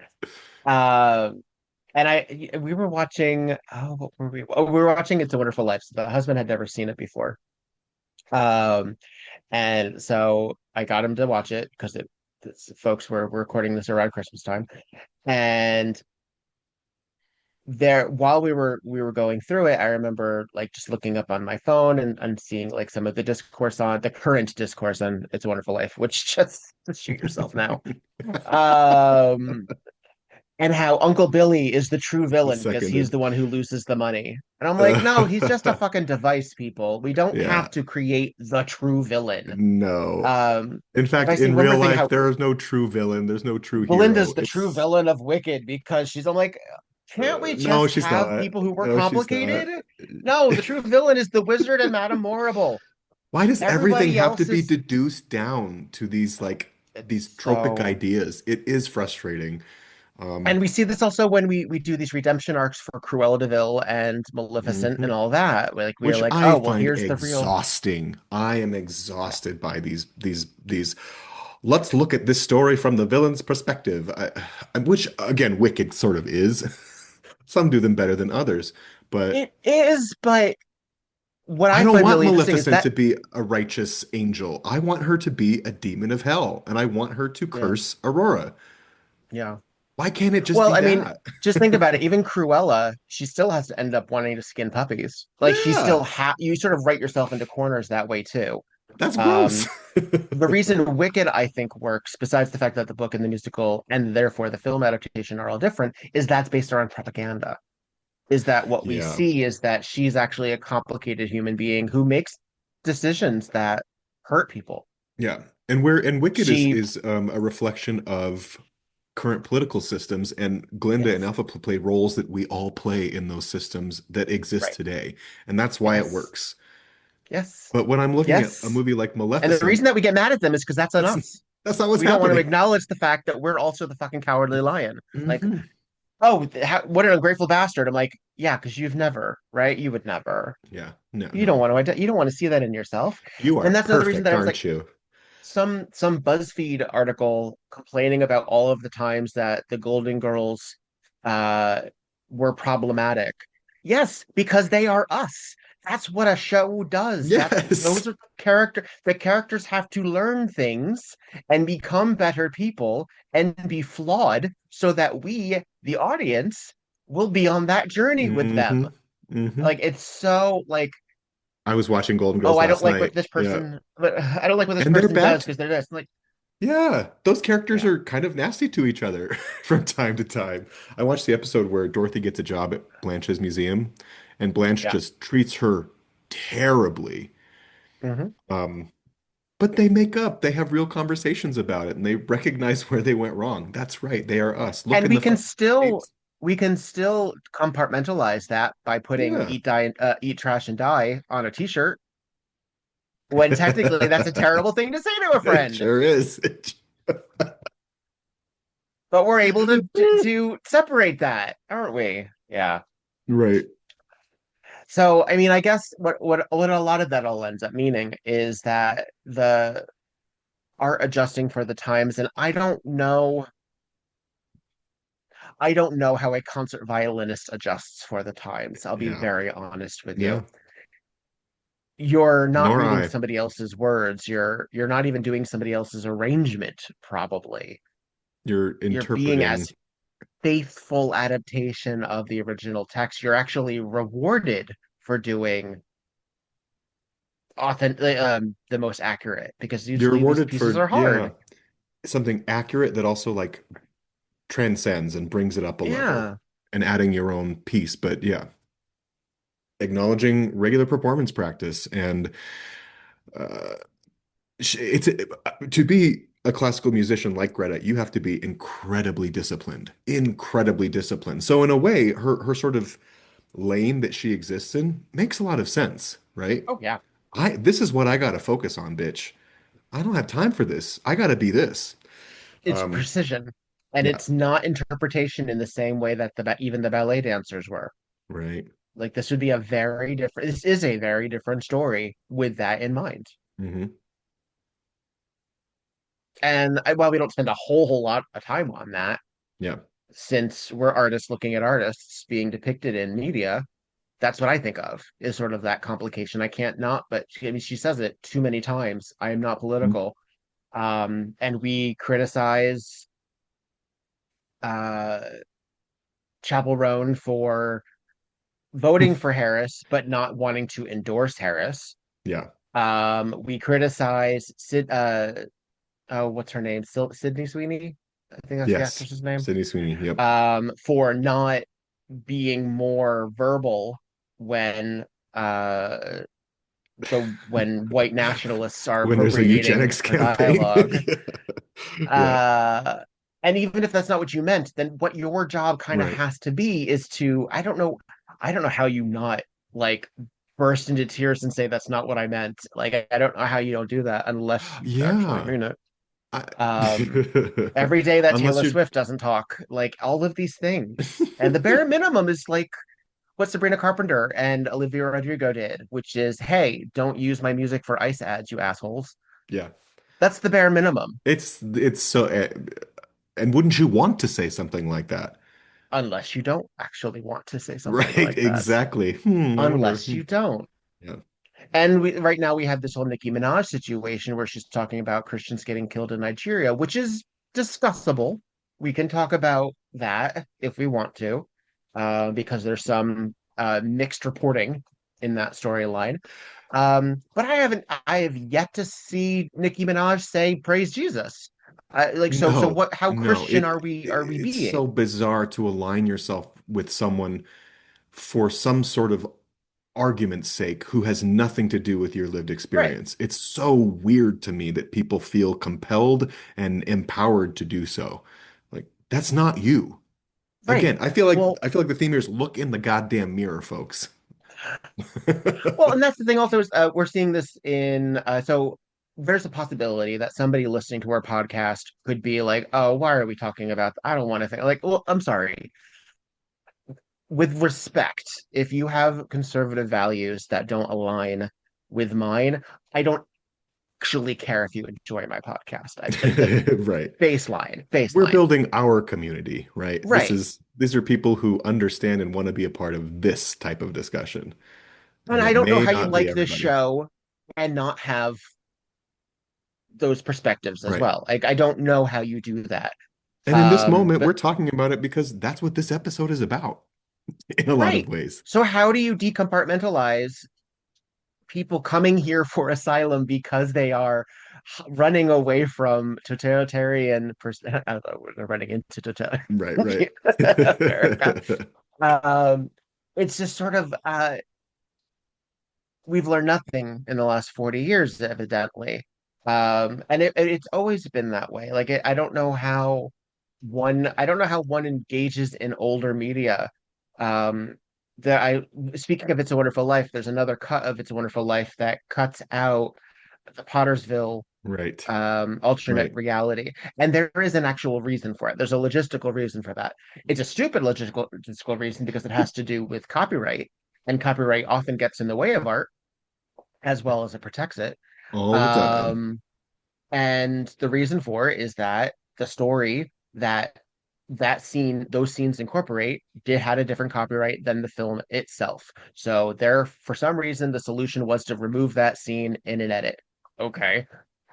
Um, and we were watching, oh, what were we? Oh, we were watching It's a Wonderful Life. So the husband had never seen it before. Um, and so I got him to watch it because folks were recording this around Christmas time. And there, while we were going through it, I remember like just looking up on my phone and seeing like some of the discourse on the current discourse on It's a Wonderful Life, which just shoot yourself now. Um, and how Uncle Billy is the true villain because he's Seconded. the one who loses the money. And I'm like, no, he's just a Uh, fucking device, people. We don't yeah. have to create the true villain. No. Um, In like fact, I see in one more real thing life, how there is no true villain. There's no true Belinda's hero. the true villain of Wicked because I'm like, can't we No, just she's have not. people who were No, she's not. complicated? No, the true villain is the wizard and Madame Morrible. Why does everything Everybody have to else be is deduced down to these like these it's tropic so ideas? It is frustrating. Um, and we see this also when we do these redemption arcs for Cruella de Vil and Maleficent and mhm. all that. Like we are Which like, I oh well, find here's the real. exhausting. I am exhausted by these. Let's look at this story from the villain's perspective, which again, Wicked sort of is. Some do them better than others, but It is, but what I I don't find want really interesting is Maleficent that to be a righteous angel. I want her to be a demon of hell, and I want her to yeah, curse Aurora. yeah. Why can't it just Well, be I mean, that? just think about it. Even Cruella, she still has to end up wanting to skin puppies. Like she still Yeah, you sort of write yourself into corners that way too. that's gross. Um, the reason Wicked, I think, works, besides the fact that the book and the musical and therefore the film adaptation are all different, is that's based around propaganda. Is that what we Yeah, see is that she's actually a complicated human being who makes decisions that hurt people. yeah. And Wicked She, is a reflection of current political systems, and Glinda and yes, Alpha play roles that we all play in those systems that exist right. today, and that's why it Yes, works. yes, But when I'm looking at a yes. movie like And the reason Maleficent, that we get mad at them is because that's on that's us. that's not what's We don't want to happening. acknowledge the fact that we're also the fucking cowardly lion. Like, Hmm. oh, what an ungrateful bastard. I'm like, yeah, because you've never, right? You would never. Yeah, no, You don't no. want to. You don't want to see that in yourself. You are And that's another reason perfect, that I was like, aren't you? some BuzzFeed article complaining about all of the times that the Golden Girls uh were problematic. Yes, because they are us. That's what a show does. Yes. Those are the characters have to learn things and become better people and be flawed so that we, the audience, will be on that journey with them. Hmm. Hmm. Like it's so like I was watching Golden Oh, Girls I don't last like what night. this Yeah. person, but I don't like what this And they're person does bad. because they're this. Like, Yeah, those characters yeah. are kind of nasty to each other from time to time. I watched the episode where Dorothy gets a job at Blanche's museum, and Blanche Yeah. just treats her terribly. Hmm. Um, but they make up. They have real conversations about it, and they recognize where they went wrong. That's right. They are us. Look And in the fucking tapes. we can still compartmentalize that by putting Yeah, eat trash and die on a t-shirt when technically that's a terrible thing to say to a it friend. sure is. But we're able to separate that, aren't we? Yeah. Right. So, I mean, I guess what a lot of that all ends up meaning is that the art adjusting for the times, and I don't know how a concert violinist adjusts for the times. I'll be Yeah. very honest with Yeah. you. You're not Nor reading I. somebody else's words. You're not even doing somebody else's arrangement, probably. You're You're being interpreting. as faithful adaptation of the original text. You're actually rewarded for doing authentic the most accurate because You're usually these rewarded pieces for, are yeah, hard. something accurate that also like transcends and brings it up a level Yeah. and adding your own piece. But yeah, acknowledging regular performance practice and uh, it's to be a classical musician like Greta, you have to be incredibly disciplined, incredibly disciplined. So in a way, her sort of lane that she exists in makes a lot of sense, right? Oh yeah. I this is what I gotta focus on, bitch. I don't have time for this. I gotta be this. It's Um, precision. And yeah, it's not interpretation in the same way that even the ballet dancers were. right. Like this is a very different story with that in mind. Hmm. And while we don't spend a whole lot of time on that, Yeah. since we're artists looking at artists being depicted in media, that's what I think of is sort of that complication. I can't not, but I mean, she says it too many times. I am not political. And we criticize uh, Chapel Roan for voting for Harris, but not wanting to endorse Harris. Yeah. We criticize what's her name? Sydney Sweeney. I think that's the Yes. actress's name. Sydney Sweeney. Yep. For not being more verbal when uh when white nationalists are When there's a appropriating eugenics her campaign. dialogue. Yeah. Uh, and even if that's not what you meant, then what your job kind of Right. has to be is to, I don't know how you not like burst into tears and say that's not what I meant. Like I don't know how you don't do that unless you actually Yeah. mean it. I, Um, every day that unless Taylor you're Swift doesn't talk, like all of these things. And the bare minimum is like what Sabrina Carpenter and Olivia Rodrigo did, which is, hey, don't use my music for ICE ads, you assholes. yeah. That's the bare minimum, It's so and wouldn't you want to say something like that? unless you don't actually want to say something Right, like that. exactly. I wonder. Unless you don't. Yeah. And right now we have this whole Nicki Minaj situation where she's talking about Christians getting killed in Nigeria, which is discussable. We can talk about that if we want to, because there's some mixed reporting in that storyline. But I have yet to see Nicki Minaj say "Praise Jesus." So No, what? How no. Christian are we It's so being? bizarre to align yourself with someone for some sort of argument's sake who has nothing to do with your lived Right, experience. It's so weird to me that people feel compelled and empowered to do so. Like, that's not you. right. Again, I feel like the theme here is look in the goddamn mirror, folks. Well, and that's the thing also is we're seeing this in so there's a possibility that somebody listening to our podcast could be like, "Oh, why are we talking about I don't want to think." Like, well, I'm sorry. With respect, if you have conservative values that don't align with mine, I don't actually care if you enjoy my podcast. Right. We're Baseline. building our community, right? Right. These are people who understand and want to be a part of this type of discussion. And And I it don't know may how you not be like this everybody. show and not have those perspectives as Right. well. Like I don't know how you do that. And in this moment, we're But talking about it because that's what this episode is about in a lot of right. ways. So how do you decompartmentalize people coming here for asylum because they are running away from totalitarian I don't know, they're running into Right, right. totalitarian America. Um, it's just sort of we've learned nothing in the last 40 years, evidently. And it's always been that way. Like I don't know how one engages in older media. Um, that I Speaking of It's a Wonderful Life, there's another cut of It's a Wonderful Life that cuts out the Pottersville Right, alternate right. reality. And there is an actual reason for it. There's a logistical reason for that. It's a stupid logistical reason because it has to do with copyright, and copyright often gets in the way of art as well as it protects it. All the time. Um, and the reason for it is that the story those scenes incorporate did had a different copyright than the film itself. So there, for some reason, the solution was to remove that scene in an edit. Okay.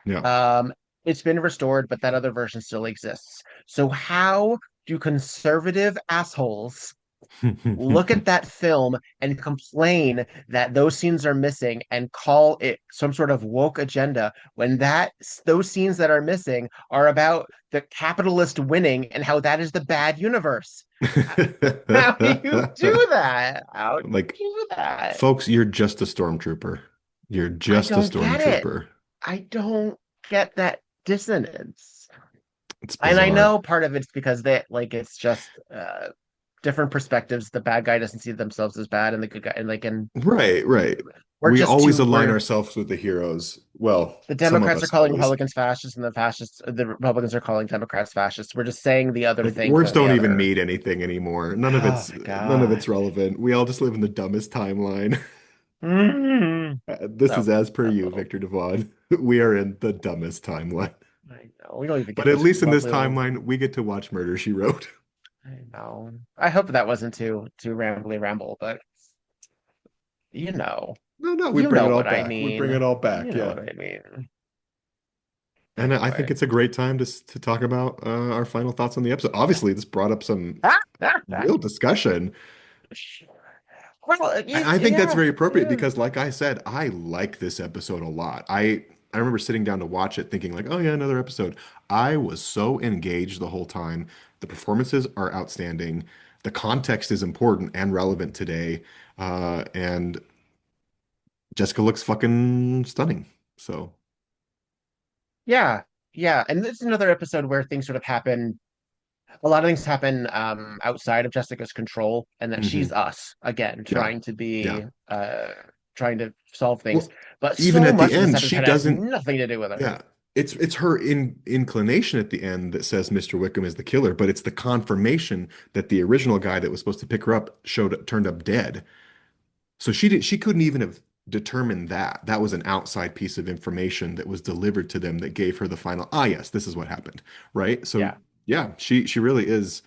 Yeah. Um, it's been restored, but that other version still exists. So how do conservative assholes look at that film and complain that those scenes are missing and call it some sort of woke agenda when those scenes that are missing are about the capitalist winning and how that is the bad universe? How do you do that? How do Like, you do that? folks, you're just a stormtrooper. You're I just a don't get it. stormtrooper. I don't get that dissonance. It's And I bizarre. know part of it's because it's just different perspectives. The bad guy doesn't see themselves as bad, and the good guy, and Right, right. we're We just always too align we're ourselves with the heroes. Well, the some of Democrats are us calling always. Republicans fascists, and the Republicans are calling Democrats fascists. We're just saying the other Like thing words for the don't even other. mean anything anymore. Oh my None of it's God. relevant. We all just live in the dumbest timeline. This So is as per that you, little Victor Devon. We are in the dumbest timeline. I know we don't even But get at this least in this lovely little timeline, we get to watch Murder, She Wrote. I know. I hope that wasn't too rambly ramble, but you know. No, no, we You bring know it all what I back. We bring it mean. all You back. know Yeah. what I mean. And I think Anyway. it's a great time to talk about our final thoughts on the episode. Obviously, this brought up some real discussion. Well, I think that's yeah, very appropriate yeah. because, like I said, I like this episode a lot. I remember sitting down to watch it, thinking like, "Oh yeah, another episode." I was so engaged the whole time. The performances are outstanding. The context is important and relevant today, and Jessica looks fucking stunning. So, Yeah, yeah. And this is another episode where things sort of happen. A lot of things happen outside of Jessica's control, and that she's mhm. us again, Yeah, uh trying to solve things. well, But even so at the much of this end, she episode has doesn't. nothing to do with her. Yeah, it's her inclination at the end that says Mr. Wickham is the killer, but it's the confirmation that the original guy that was supposed to pick her up showed turned up dead. So she couldn't even have determined that. That was an outside piece of information that was delivered to them that gave her the final, ah, yes, this is what happened, right? So Yeah, yeah, she really is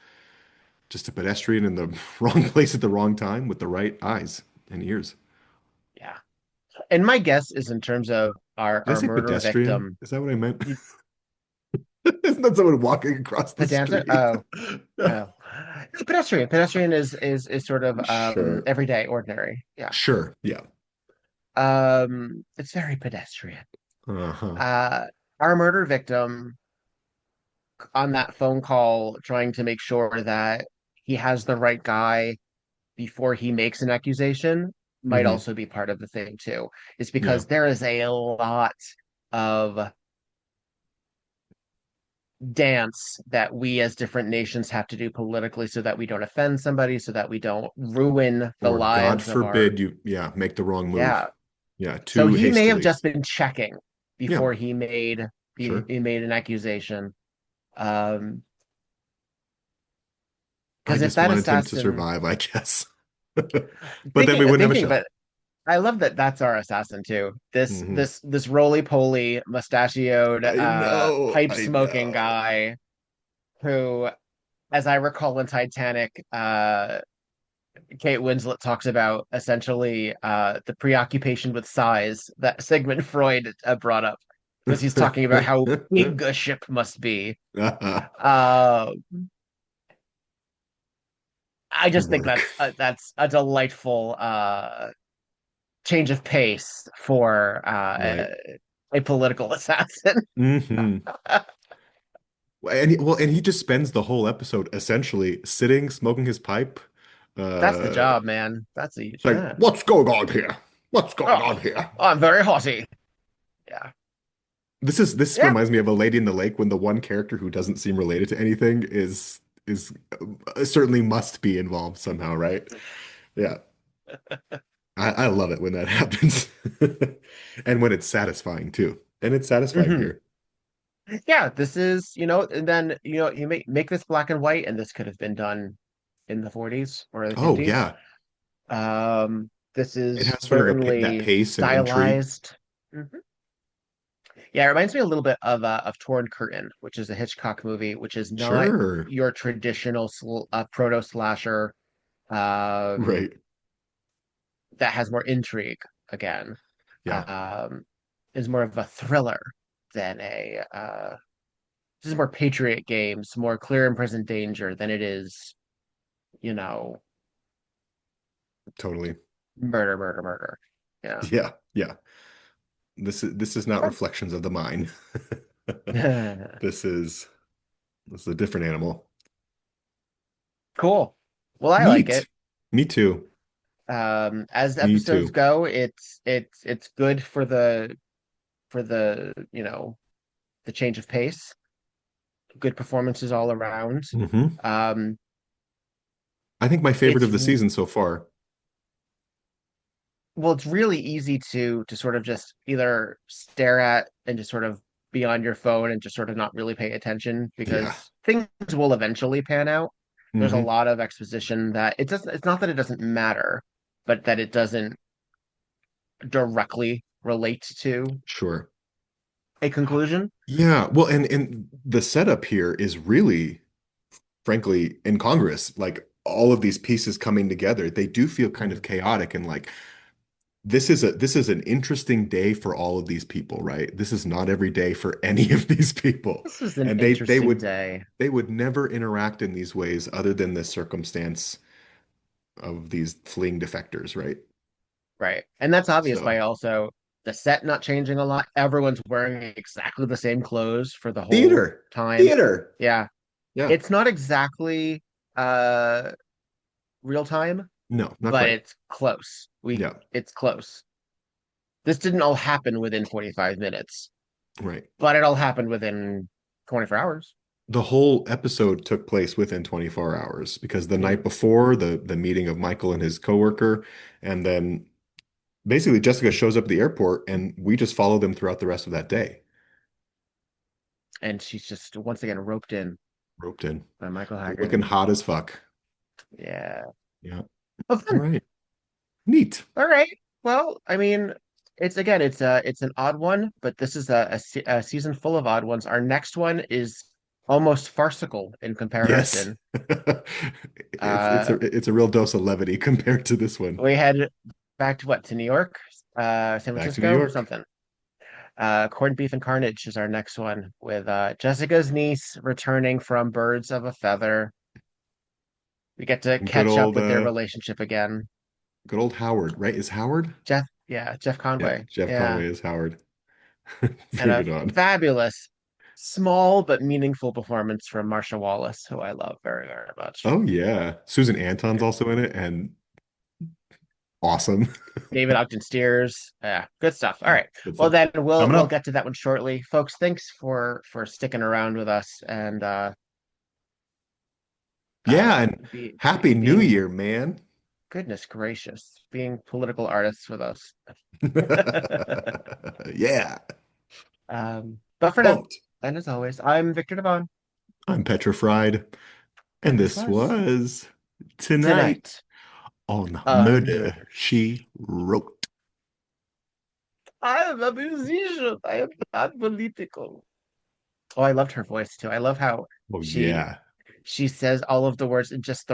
just a pedestrian in the wrong place at the wrong time with the right eyes and ears. yeah. And my guess is in terms of Did I our say murder pedestrian? victim, Is that what I meant? you, Isn't that someone walking across the pedantic. street? Oh, pedestrian. Pedestrian is sort of Sure. everyday, ordinary. Yeah. Sure. Yeah. It's very pedestrian. Uh-huh. Uh, our murder victim on that phone call trying to make sure that he has the right guy before he makes an accusation might Hmm. also be part of the thing too. Is Yeah. because there is a lot of dance that we as different nations have to do politically so that we don't offend somebody, so that we don't ruin the Or God lives of our forbid you, yeah, make the wrong move. yeah. Yeah, So too he may have hastily. just been checking Yeah, before sure. he made an accusation. Um, I because if just that wanted him to assassin survive, I guess. But then we wouldn't have a thinking show. about I love that that's our assassin too. Hmm. This roly-poly, mustachioed, pipe I smoking know. guy who, as I recall in Titanic, Kate Winslet talks about essentially the preoccupation with size that Sigmund Freud brought up because he's talking about how big a ship must be. Uh, I just think Work. that's a delightful change of pace for Right. a political assassin. Hmm. And he just spends the whole episode essentially sitting, smoking his pipe. That's the Uh, job, man. That's a it's like, what's going on here? What's going oh, on here? I'm very haughty. Yeah. This Yeah. reminds me of A Lady in the Lake when the one character who doesn't seem related to anything is certainly must be involved somehow, right? Yeah. I love it when that happens. And when it's satisfying too. And it's satisfying Hmm. here. Yeah, this is, and then, you make this black and white, and this could have been done in the 40s or the Oh 50s. yeah. This It is has sort of that certainly pace and intrigue. stylized. Mhm. Yeah, it reminds me a little bit of Torn Curtain, which is a Hitchcock movie, which is not Sure. your traditional proto slasher, um, Right. that has more intrigue again. Yeah, Um, is more of a thriller than this is more Patriot Games, more clear and present danger than it is, you know, totally. murder, murder, murder. Yeah. Yeah, yeah. This is not reflections of the mind. This is this is a different animal. Cool. Well, I like Neat. it. Me too. As Me episodes too. go, it's good for the the change of pace. Good performances all around. Hmm. Um, I think my favorite it's of the season so far. well, it's really easy to sort of just either stare at and just sort of be on your phone and just sort of not really pay attention Yeah. because things will eventually pan out. There's a Hmm. lot of exposition that it doesn't, it's not that it doesn't matter, but that it doesn't directly relate to Sure. a conclusion. Yeah. Well, and the setup here is really, frankly, incongruous. Like all of these pieces coming together, they do feel kind of Mhm. chaotic and like this is an interesting day for all of these people, right? This is not every day for any of these people. This is an And interesting day, they would never interact in these ways other than the circumstance of these fleeing defectors, right? right? And that's obvious So by also the set not changing a lot. Everyone's wearing exactly the same clothes for the whole theater, time. theater. Yeah. Yeah. It's not exactly uh real time, No, not but quite. it's close. Yeah, It's close. This didn't all happen within 45 minutes, right. but it all happened within 24 hours. The whole episode took place within 24 hours because the night Mhm. before the meeting of Michael and his coworker, and then basically Jessica shows up at the airport and we just follow them throughout the rest of that day. And she's just once again roped in Roped in. by Michael Looking Hagarty. hot as fuck. Yeah. Yeah. Oh, All fun. right. Neat. All right. Well, I mean, it's an odd one, but this is a season full of odd ones. Our next one is almost farcical in Yes. comparison. It's Uh, it's a real dose of levity compared to this one. we head back to what, to New York, San Back to New Francisco, York. something. Corned Beef and Carnage is our next one with Jessica's niece returning from Birds of a Feather. We get to Good catch up old with their relationship again. good old Howard, right? Is Howard? Jeff Yeah, Conway. Jeff Yeah. Conway is Howard. And a Moving on. fabulous, small but meaningful performance from Marsha Wallace, who I love very, very much. Oh yeah. Susan Anton's also in it and awesome. David Ogden Stiers. Yeah, good stuff. All Yeah, right. good Well, stuff. then Coming we'll up. get to that one shortly. Folks, thanks for sticking around with us and Yeah, and Happy New being Year, man. goodness gracious, being political artists with us. Yeah. But for now, Pumped. and as always, I'm Victor Devon, I'm petrified. and And this this was was Tonight Tonight on on Murder, She Wrote. I am a musician. I am not political. Oh, I loved her voice too. I love how Oh, she yeah. she says all of the words in just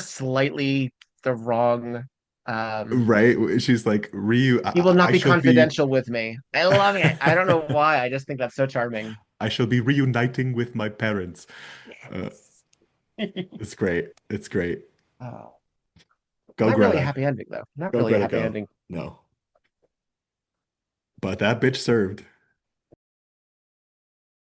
slightly the wrong. Um, Right? She's like, Ryu, he will not I be shall be confidential with me. I love it. I don't know why. I just think that's so charming. I shall be reuniting with my parents. Uh, Yes. it's great. It's great. Oh, Go not really a Greta. happy ending though. Not Go really a Greta, happy go. ending. No. But that bitch served.